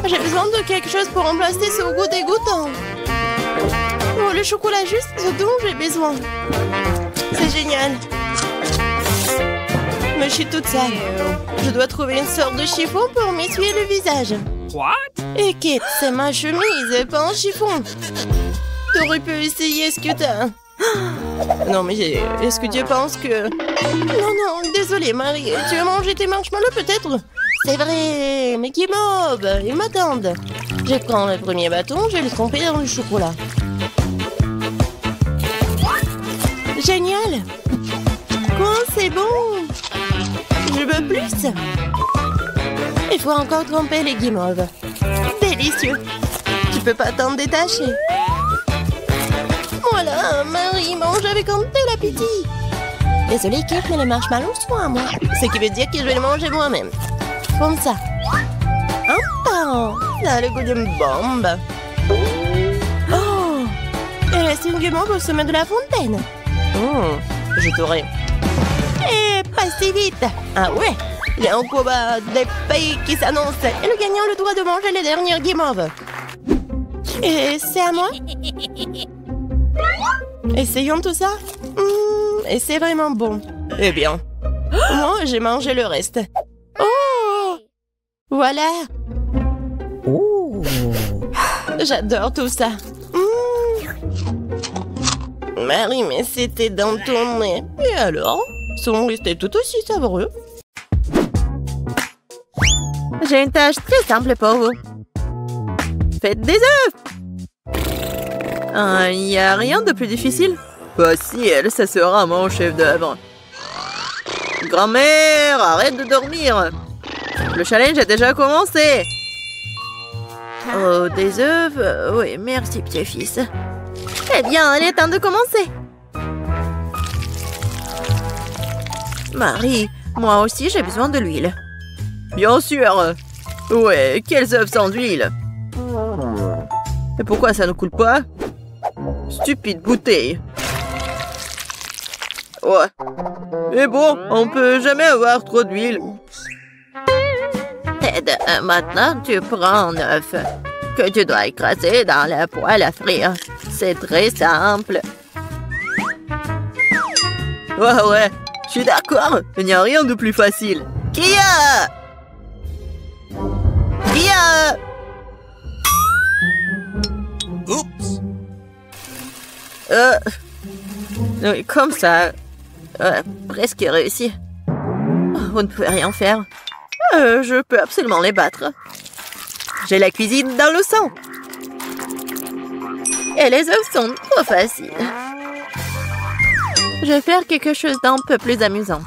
[SPEAKER 5] J'ai besoin de quelque chose pour remplacer ce goût dégoûtant. Oh, le chocolat juste ce dont j'ai besoin. C'est génial. Mais je suis toute sale. Je dois trouver une sorte de chiffon pour m'essuyer le visage.
[SPEAKER 2] What?
[SPEAKER 5] Et Kate, c'est ma chemise, pas un chiffon. T'aurais pu essayer ce que t'as. Non, mais est-ce que tu penses que... Non, désolée, Marie. Tu as mangé tes marshmallows, peut-être? C'est vrai, mais qui mob, ils m'attendent. Je prends le premier bâton, je vais le tremper dans le chocolat. Génial. Quoi, c'est bon. Je veux plus. Il faut encore tremper les guimauves. Délicieux. Tu peux pas t'en détacher. Voilà, Marie mange avec un tel appétit. Désolée, Kate, mais les marshmallows sont à moi. Ce qui veut dire que je vais les manger moi-même. Comme ça. Un par un. Ça a le goût d'une bombe. Oh! Il reste une guimauve au sommet de la fontaine. Je t'aurai. Et pas si vite. Ah ouais? Il y a un combat des pays qui s'annonce. Et le gagnant a le droit de manger les dernières guimauves. Et c'est à moi? Essayons tout ça. Et c'est vraiment bon. Eh bien, moi, j'ai mangé le reste. Oh! Voilà. Oh! J'adore tout ça. Marie, mais c'était dans ton nez. Et alors? Sont restés tout aussi savoureux. J'ai une tâche très simple pour vous. Faites des œufs! Il n'y a rien de plus difficile. Facile, ça sera mon chef d'œuvre. Grand-mère, arrête de dormir. Le challenge a déjà commencé. Oh, des œufs? Oui, merci, petit-fils. Eh bien, il est temps de commencer. Marie, moi aussi j'ai besoin de l'huile. Bien sûr. Ouais, quels œufs sans huile? Et pourquoi ça ne coule pas? Stupide bouteille. Ouais. Et bon, on peut jamais avoir trop d'huile. Ted, maintenant tu prends un œuf que tu dois écraser dans la poêle à frire. C'est très simple. Ouais, je suis d'accord. Il n'y a rien de plus facile. Qui a?
[SPEAKER 1] Bien.
[SPEAKER 2] Oups.
[SPEAKER 1] Oui, comme ça. Presque réussi. Vous ne pouvez rien faire. Je peux absolument les battre. J'ai la cuisine dans le sang. Et les œufs sont trop faciles. Je vais faire quelque chose d'un peu plus amusant.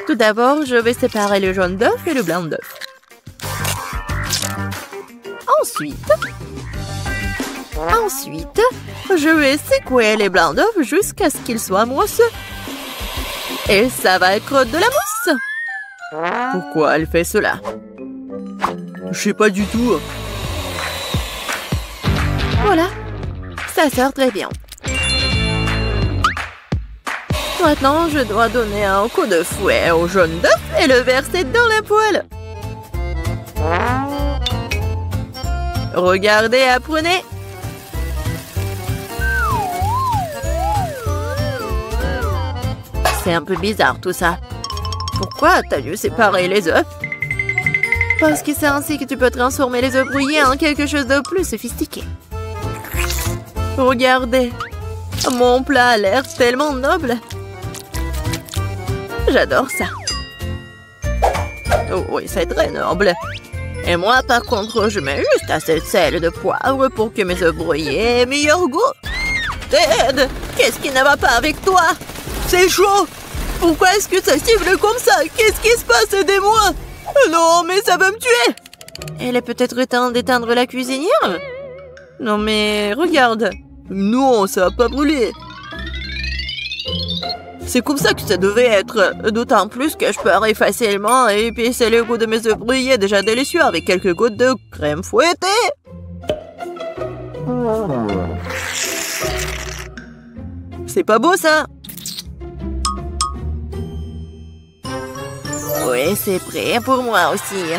[SPEAKER 1] Tout d'abord, je vais séparer le jaune d'œuf et le blanc d'œuf. Ensuite, je vais secouer les blancs d'œuf jusqu'à ce qu'ils soient mousseux. Et ça va être de la mousse. Pourquoi elle fait cela? Je sais pas du tout. Voilà, ça sert très bien. Maintenant, je dois donner un coup de fouet au jaune d'œuf et le verser dans la poêle. Regardez, apprenez. C'est un peu bizarre tout ça. Pourquoi t'as dû séparer les œufs? Parce que c'est ainsi que tu peux transformer les œufs brouillés en quelque chose de plus sophistiqué. Regardez, mon plat a l'air tellement noble. J'adore ça. Oh oui, c'est très noble. Et moi, par contre, je mets juste assez de sel et de poivre pour que mes œufs brouillés aient meilleur goût. Ted, qu'est-ce qui ne va pas avec toi? C'est chaud. Pourquoi est-ce que ça siffle comme ça? Qu'est-ce qui se passe? Aidez-moi. Non, mais ça va me tuer. Elle est peut-être temps d'éteindre la cuisinière? Non, mais regarde. Non, ça va pas brûler. C'est comme ça que ça devait être. D'autant plus que je peux facilement épicer le goût de mes œufs brouillés déjà délicieux avec quelques gouttes de crème fouettée. C'est pas beau, ça? Oui, c'est prêt pour moi aussi.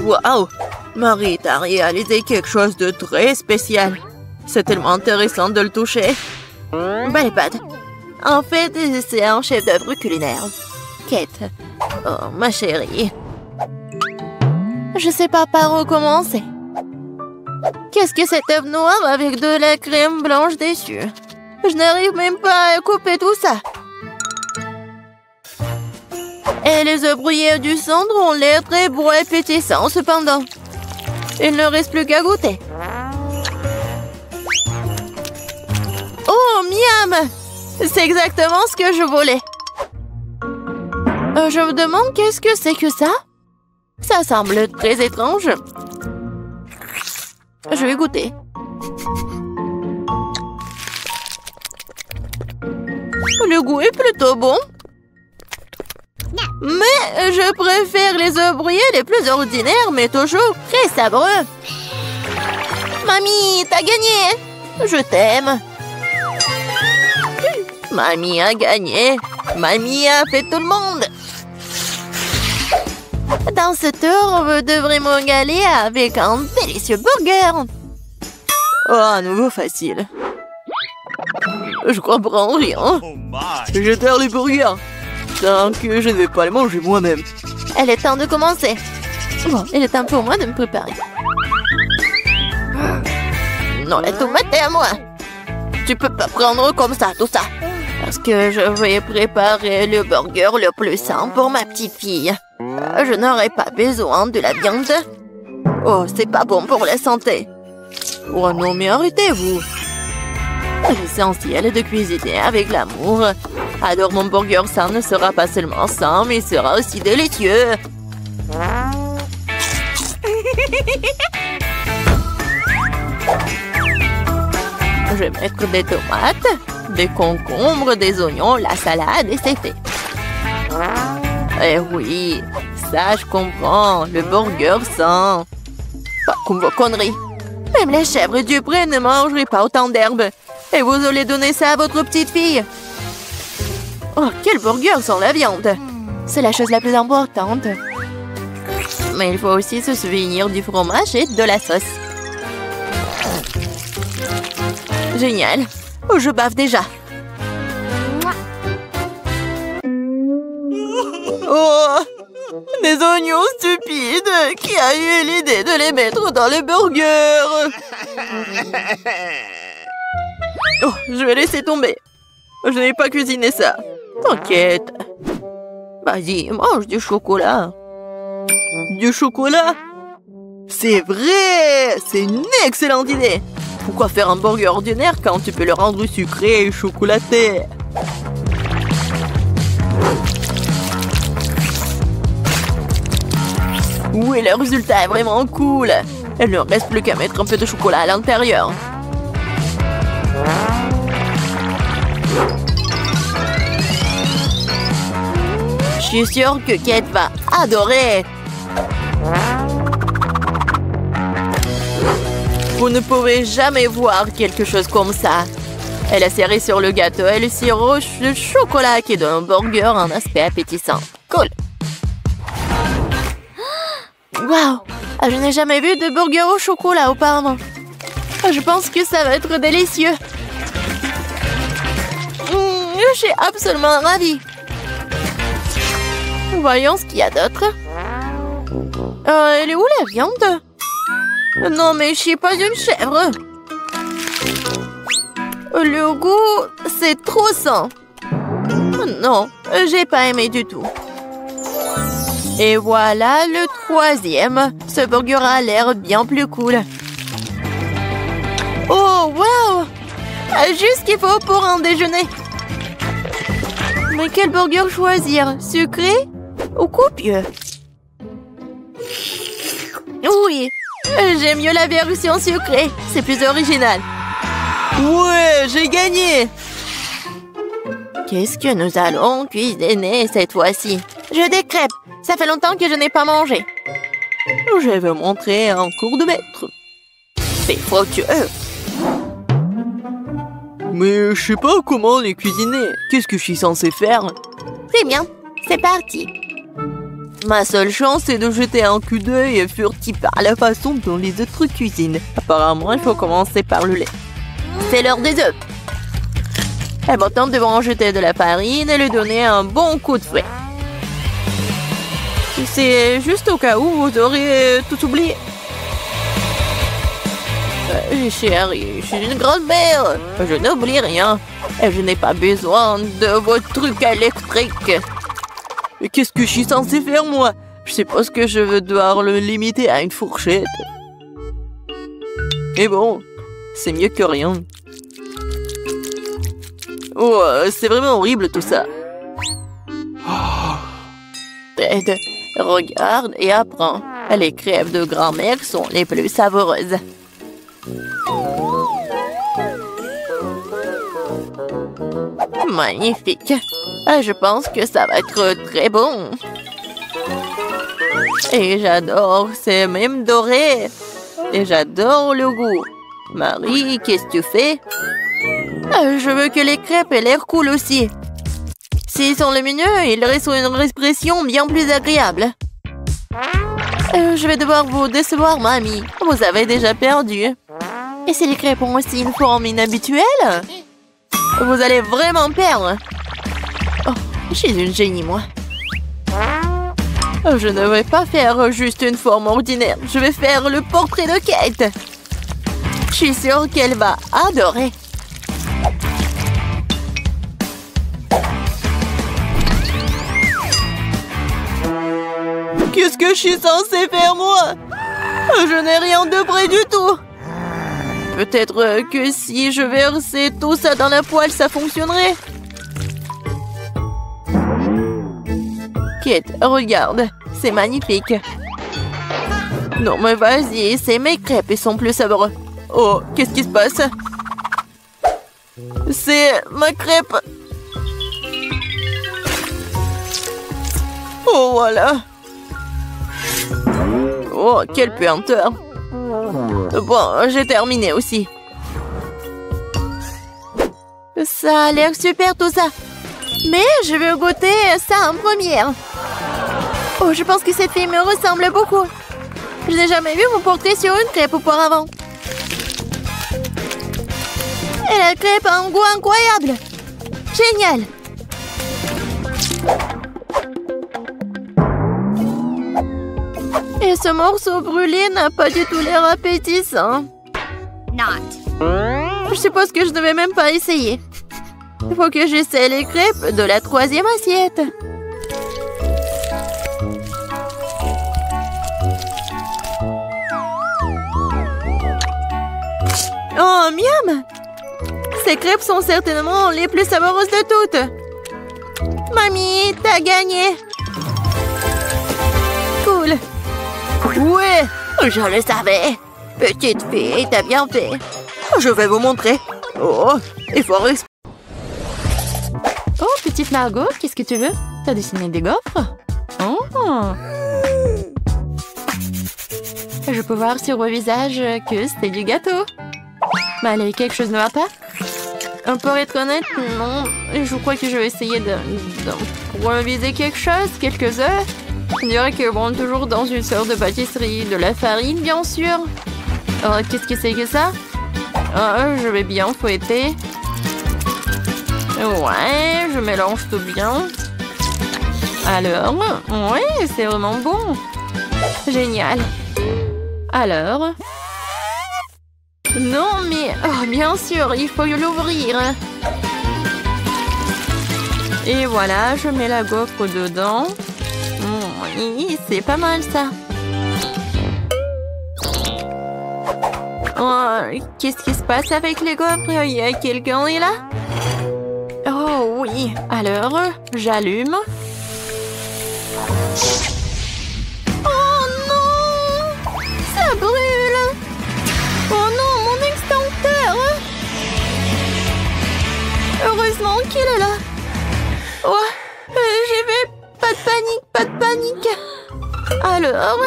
[SPEAKER 1] Waouh! Marie, t'as réalisé quelque chose de très spécial. C'est tellement intéressant de le toucher. Les pâtes. En fait, c'est un chef-d'œuvre culinaire. Kate. Oh, ma chérie. Je sais pas par où commencer. Qu'est-ce que cet œuf noir avec de la crème blanche dessus? Je n'arrive même pas à couper tout ça. Et les œufs brouillés du centre ont l'air très beaux et pétissants cependant. Il ne reste plus qu'à goûter. Oh, miam! C'est exactement ce que je voulais. Je me demande qu'est-ce que c'est que ça? Ça semble très étrange. Je vais goûter. Le goût est plutôt bon. Mais je préfère les œufs brouillés les plus ordinaires, mais toujours très sabreux. Mamie, t'as gagné! Je t'aime. Mamie a gagné. Mamie a fait tout le monde. Dans ce tour, vous devrez me régaler avec un délicieux burger. Oh, à nouveau facile. Je comprends rien.
[SPEAKER 2] Oh my.
[SPEAKER 1] Je terre les burgers. Tant que je ne vais pas les manger moi-même. Elle est temps de commencer. Bon, il est temps pour moi de me préparer. Non, la tomate est à moi. Tu peux pas prendre comme ça, tout ça. Parce que je vais préparer le burger le plus sain pour ma petite fille. Je n'aurai pas besoin de la viande. Oh, c'est pas bon pour la santé. Oh non, mais arrêtez-vous. L'essentiel est de cuisiner avec l'amour. Alors mon burger sain ne sera pas seulement sain, mais sera aussi délicieux. Je vais mettre des tomates, des concombres, des oignons, la salade et c'est fait. Eh oui, ça je comprends, le burger sain. Pas comme vos conneries. Même les chèvres du pré ne mangeraient pas autant d'herbes. Et vous allez donner ça à votre petite fille. Oh, quel burger sans la viande. C'est la chose la plus importante. Mais il faut aussi se souvenir du fromage et de la sauce. Génial. Oh, je bave déjà. Oh, des Ces oignons stupides! Qui a eu l'idée de les mettre dans le burger? Oh, je vais laisser tomber. Je n'ai pas cuisiné ça. T'inquiète. Vas-y, mange du chocolat. Du chocolat? C'est vrai! C'est une excellente idée! Pourquoi faire un burger ordinaire quand tu peux le rendre sucré et chocolaté? Oui, le résultat est vraiment cool! Il ne reste plus qu'à mettre un peu de chocolat à l'intérieur. Je suis sûre que Kate va adorer! Vous ne pouvez jamais voir quelque chose comme ça. Elle a serré sur le gâteau et le sirop de chocolat qui donne au burger un aspect appétissant. Cool! Waouh! Je n'ai jamais vu de burger au chocolat auparavant. Je pense que ça va être délicieux. Je suis absolument ravie. Voyons ce qu'il y a d'autre. Elle est où la viande? Non, mais je suis pas une chèvre. Le goût, c'est trop sain. Non, j'ai pas aimé du tout. Et voilà le troisième. Ce burger a l'air bien plus cool. Oh, wow! Juste ce qu'il faut pour un déjeuner. Mais quel burger choisir? Sucré ou copieux? Oui, j'aime mieux la version sucrée. C'est plus original. Ouais, j'ai gagné! Qu'est-ce que nous allons cuisiner cette fois-ci? Je veux des crêpes. Ça fait longtemps que je n'ai pas mangé. Je vais montrer un cours de maître. C'est fructueux. Mais je sais pas comment les cuisiner. Qu'est-ce que je suis censée faire? C'est bien, c'est parti. Ma seule chance est de jeter un coup d'œil furtif à la façon dont les autres cuisinent. Apparemment, il faut commencer par le lait. C'est l'heure des œufs. Et maintenant, devons en jeter de la farine et lui donner un bon coup de fouet. C'est juste au cas où vous aurez tout oublié. Chérie, je suis une grand-mère. Je n'oublie rien. Et je n'ai pas besoin de vos trucs électriques. Mais qu'est-ce que je suis censée faire, moi? Je sais pas ce que je veux devoir le limiter à une fourchette. Et bon, c'est mieux que rien. Oh, c'est vraiment horrible tout ça. Ted, regarde et apprends. Les crêpes de grand-mère sont les plus savoureuses. Magnifique. Je pense que ça va être très bon. Et j'adore, c'est même doré. Et j'adore le goût. Marie, qu'est-ce que tu fais? Je veux que les crêpes aient l'air cool aussi. S'ils sont lumineux, ils restent une expression bien plus agréable. Je vais devoir vous décevoir, mamie. Vous avez déjà perdu. Et si les crêpes ont aussi une forme inhabituelle? Vous allez vraiment perdre. Oh, je suis une génie, moi. Je ne vais pas faire juste une forme ordinaire. Je vais faire le portrait de Kate. Je suis sûre qu'elle va adorer. Qu'est-ce que je suis censée faire, moi? Je n'ai rien de près du tout. Peut-être que si je versais tout ça dans la poêle, ça fonctionnerait. Kate, regarde. C'est magnifique. Non, mais vas-y, c'est mes crêpes, ils sont plus savoureux. Oh, qu'est-ce qui se passe? C'est ma crêpe. Oh, voilà. Oh, quelle puanteur. Bon, j'ai terminé aussi. Ça a l'air super tout ça. Mais je veux goûter ça en première. Oh, je pense que cette fille me ressemble beaucoup. Je n'ai jamais vu mon portrait sur une crêpe auparavant. Et la crêpe a un goût incroyable. Génial. Et ce morceau brûlé n'a pas du tout l'air appétissant. Je suppose que je ne vais même pas essayer. Il faut que j'essaie les crêpes de la 3e assiette. Oh, miam! Ces crêpes sont certainement les plus savoureuses de toutes. Mamie, t'as gagné! Cool! Ouais! Je le savais! Petite fille, t'as bien fait! Je vais vous montrer! Oh! Il faut respirer! Oh, petite Margot, qu'est-ce que tu veux? T'as dessiné des gaufres? Oh! Je peux voir sur vos visages que c'est du gâteau. Mais allez, quelque chose ne va pas? Pour être honnête, non. Je crois que je vais essayer d'improviser quelque chose, quelques œufs. On dirait que bon, toujours dans une sorte de pâtisserie. De la farine, bien sûr. Oh, qu'est-ce que c'est que ça? Oh, je vais bien fouetter. Ouais, je mélange tout bien. Alors, ouais, c'est vraiment bon. Génial. Alors... Non, mais... Oh, bien sûr, il faut l'ouvrir. Et voilà, je mets la gaufre dedans. Oui, c'est pas mal, ça. Oh, qu'est-ce qui se passe avec les gaufres? Il y a quelqu'un est là? Oh, oui. Alors, j'allume. Oh, non! Ça brûle! Oh non, mon extincteur! Heureusement qu'il est là. Oh, j'y vais. Pas de panique. Alors...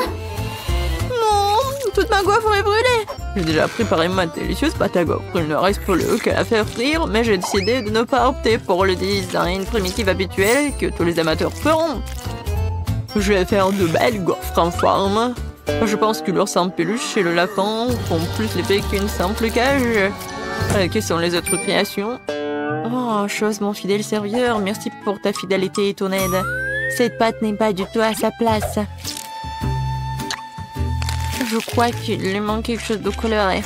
[SPEAKER 1] Non, toute ma gaufre est brûlée. J'ai déjà préparé ma délicieuse pâte à gaufre. Il ne reste plus qu'à la faire frire, mais j'ai décidé de ne pas opter pour le design primitif habituel que tous les amateurs feront. Je vais faire de belles gaufres en forme. Je pense que l'ours en peluche et le lapin font plus l'effet qu'une simple cage. Quelles sont les autres créations? Oh, chose, mon fidèle serviteur, merci pour ta fidélité et ton aide. Cette pâte n'est pas du tout à sa place. Je crois qu'il lui manque quelque chose de coloré.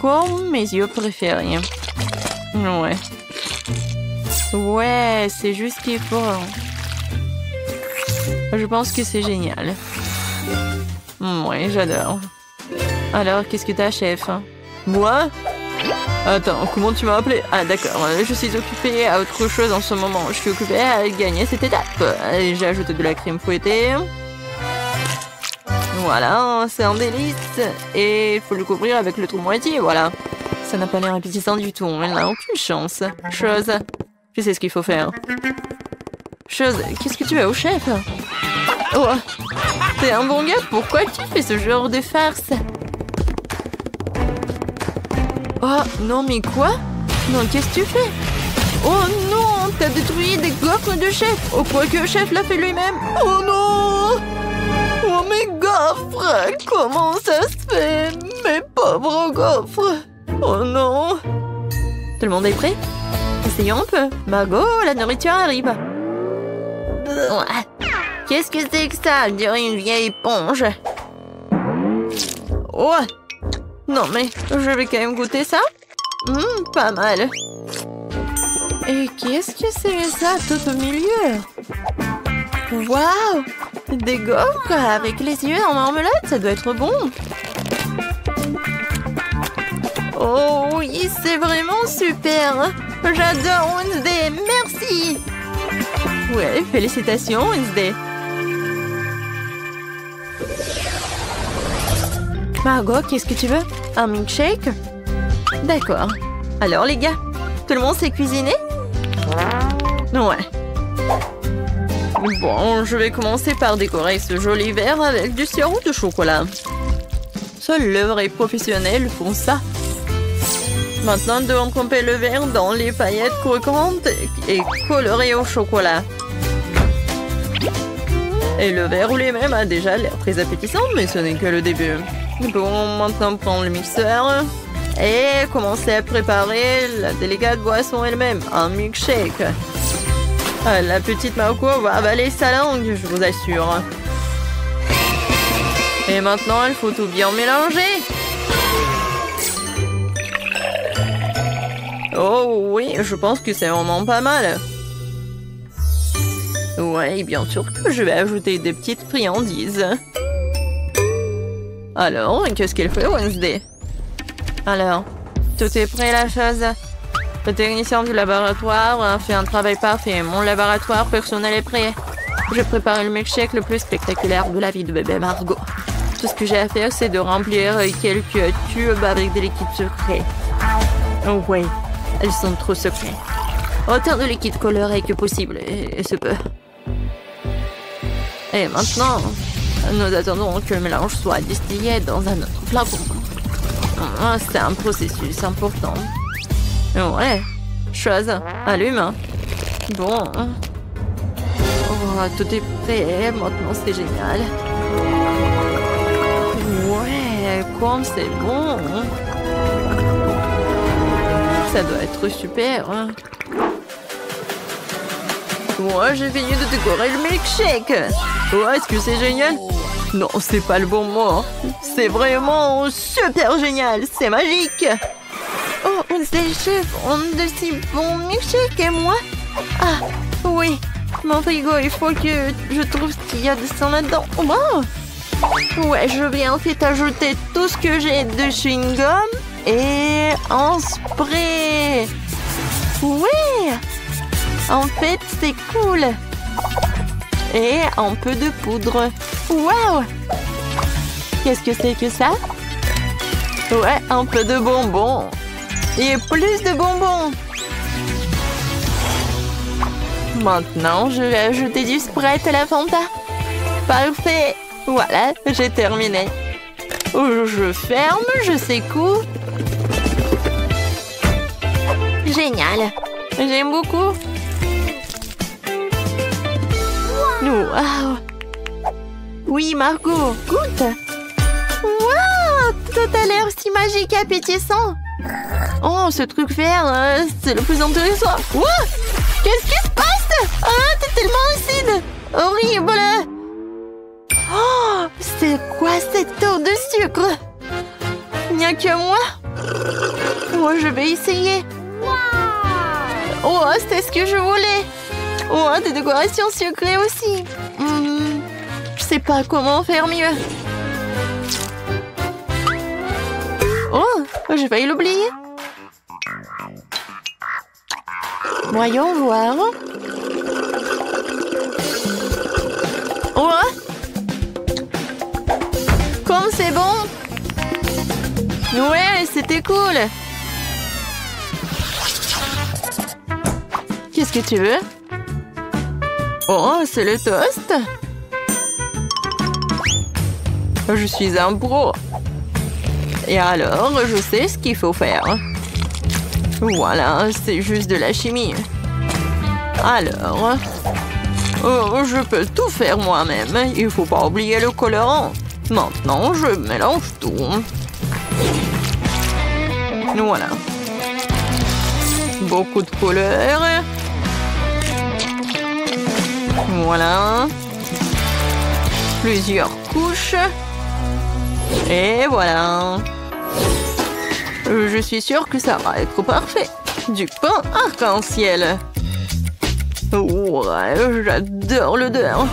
[SPEAKER 1] Comme mes yeux préférés. Ouais. Ouais, c'est juste ce qu'il faut. Je pense que c'est génial. Ouais, j'adore. Alors, qu'est-ce que t'as, chef? Moi? Attends, comment tu m'as appelé? Ah, d'accord, je suis occupée à autre chose en ce moment. Je suis occupée à gagner cette étape. J'ai ajouté de la crème fouettée. Voilà, c'est un délice. Et il faut le couvrir avec l'autre moitié, voilà. Ça n'a pas l'air appétissant du tout, elle n'a aucune chance. Chose, je sais ce qu'il faut faire. Chose, qu'est-ce que tu as au chef? Oh, t'es un bon gars, pourquoi tu fais ce genre de farce? Oh, non, mais quoi? Non, qu'est-ce que tu fais? Oh non, t'as détruit des gaufres de chef. Oh, quoi que le chef l'a fait lui-même. Oh non! Oh, mes gaufres! Comment ça se fait? Mes pauvres gaufres! Oh non! Tout le monde est prêt? Essayons un peu. Margot, la nourriture arrive. Qu'est-ce que c'est que ça? On dirait une vieille éponge. Oh! Non, mais je vais quand même goûter ça. Pas mal. Et qu'est-ce que c'est ça tout au milieu? Waouh! Des gaufres avec les yeux en marmelade, ça doit être bon. Oh oui, c'est vraiment super. J'adore Wednesday, merci. Ouais, félicitations Wednesday. Margot, qu'est-ce que tu veux? Un milkshake? D'accord. Alors les gars, tout le monde sait cuisiner? Ouais. Bon, je vais commencer par décorer ce joli verre avec du sirop de chocolat. Seul le vrai professionnel font ça. Maintenant, nous devons tremper le verre dans les paillettes croquantes et colorées au chocolat. Et le verre roulé même a déjà l'air très appétissant, mais ce n'est que le début. Bon, maintenant prendre le mixeur et commencer à préparer la délicate boisson elle-même, un milkshake. La petite Marco va avaler sa langue, je vous assure. Et maintenant, il faut tout bien mélanger. Oh oui, je pense que c'est vraiment pas mal. Ouais, bien sûr que je vais ajouter des petites friandises. Alors, qu'est-ce qu'elle fait, Wednesday? Alors, tout est prêt, la chose? Le technicien du laboratoire a fait un travail parfait. Mon laboratoire personnel est prêt. Je prépare le milkshake le plus spectaculaire de la vie de bébé Margot. Tout ce que j'ai à faire, c'est de remplir quelques tubes avec des liquides secrets. Oh oui, elles sont trop secrets. Autant de liquide coloré que possible, et ce peu. Et maintenant, nous attendons que le mélange soit distillé dans un autre flacon. C'est un processus important. Ouais, chose, allume. Bon. Oh, tout est prêt, maintenant c'est génial. Ouais, comme c'est bon. Ça doit être super. Moi, j'ai fini de décorer le milkshake. Oh, est-ce que c'est génial? Non, c'est pas le bon mot. C'est vraiment super génial. C'est magique. Oh, c'est chef, on de si bon milkshake et moi? Ah, oui. Mon frigo, il faut que je trouve ce qu'il y a de sang là-dedans. Oh, wow. Ouais, je vais en fait ajouter tout ce que j'ai de chewing-gum et un spray. Ouais. En fait, c'est cool. Et un peu de poudre. Waouh! Qu'est-ce que c'est que ça? Ouais, un peu de bonbons. Et plus de bonbons. Maintenant, je vais ajouter du Sprite à la Fanta. Parfait. Voilà, j'ai terminé. Je ferme, je secoue. Génial. J'aime beaucoup. Wow. Oui, Margot, goûte. Wow, tout a l'air si magique et appétissant. Oh, ce truc vert, c'est le plus intéressant. Wow, qu'est-ce qui se passe? Ah, t'es tellement acide. Horrible. Oh, c'est quoi cette eau de sucre? Il n'y a que moi. Oh, je vais essayer. Oh, c'est ce que je voulais. Oh, des décorations sucrées aussi. Je sais pas comment faire mieux. Oh, j'ai failli l'oublier. Voyons voir. Oh, comme c'est bon. Ouais, c'était cool. Qu'est-ce que tu veux? Oh, c'est le toast. Je suis un pro. Et alors, je sais ce qu'il faut faire. Voilà, c'est juste de la chimie. Alors, je peux tout faire moi-même. Il faut pas oublier le colorant. Maintenant, je mélange tout. Voilà. Beaucoup de couleurs. Voilà. Plusieurs couches. Et voilà. Je suis sûre que ça va être parfait. Du pain arc-en-ciel. Ouais, j'adore l'odeur.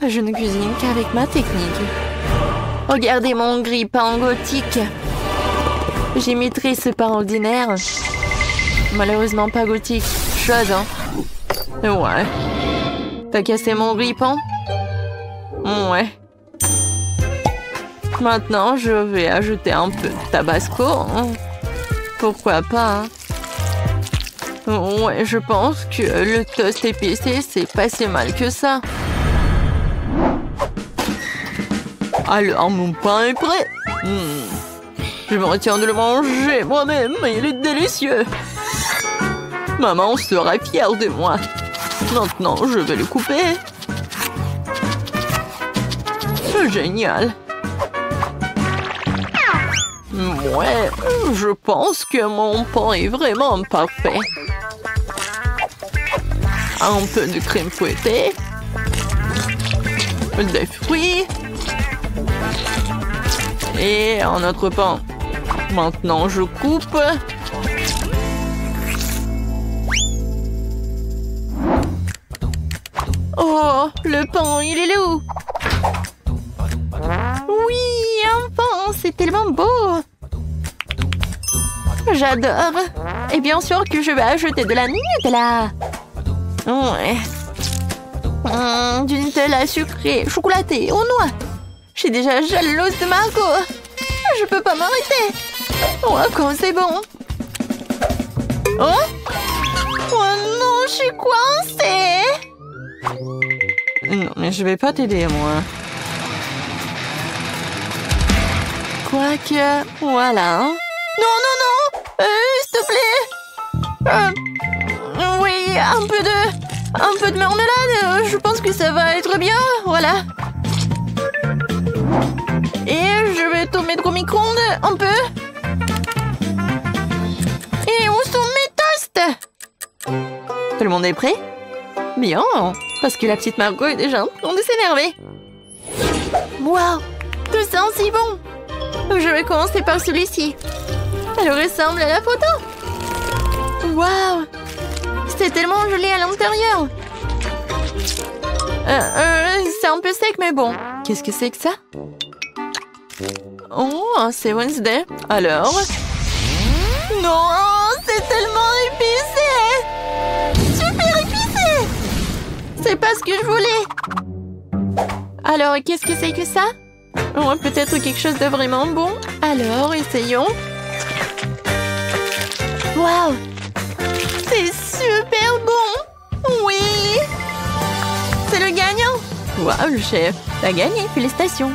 [SPEAKER 1] Je ne cuisine qu'avec ma technique. Regardez mon grille-pain gothique. J'imiterai ce pain ordinaire. Malheureusement pas gothique. Chose, hein. Ouais. T'as cassé mon grille-pain? Ouais. Maintenant, je vais ajouter un peu de tabasco. Pourquoi pas, hein? Ouais, je pense que le toast épicé, c'est pas si mal que ça. Alors, mon pain est prêt. Je me retiens de le manger moi-même, il est délicieux. Maman sera fière de moi. Maintenant, je vais le couper. Génial. Ouais, je pense que mon pain est vraiment parfait. Un peu de crème fouettée. des fruits et un autre pain. Maintenant, je coupe. Oh, le pain, il est là où? Oui, un pain, c'est tellement beau. J'adore. Et bien sûr que je vais ajouter de la Nutella. Ouais. Du Nutella sucré, chocolaté, aux noix. Je suis déjà jalouse de Margot. Je peux pas m'arrêter. Oh, comme c'est bon. Oh? Oh non, je suis coincée. Non, mais je vais pas t'aider, moi. Quoique, voilà. Non, non, non. S'il te plaît. Oui, un peu de marmelade. Je pense que ça va être bien. Voilà. Et je vais te mettre au micro-ondes un peu. Et où sont mes toasts? Tout le monde est prêt? Bien, parce que la petite Margot est déjà en train de s'énerver. Waouh, tout ça si bon. Je vais commencer par celui-ci. Elle ressemble à la photo. Waouh, c'est tellement joli à l'intérieur. C'est un peu sec, mais bon. Qu'est-ce que c'est que ça? Oh, c'est Wednesday. Alors? Non, c'est tellement épicé. Super épicé. C'est pas ce que je voulais. Alors, qu'est-ce que c'est que ça? Oh, peut-être quelque chose de vraiment bon. Alors, essayons. Waouh! C'est super bon! Oui! C'est le gagnant! Waouh, le chef! T'as gagné, félicitations!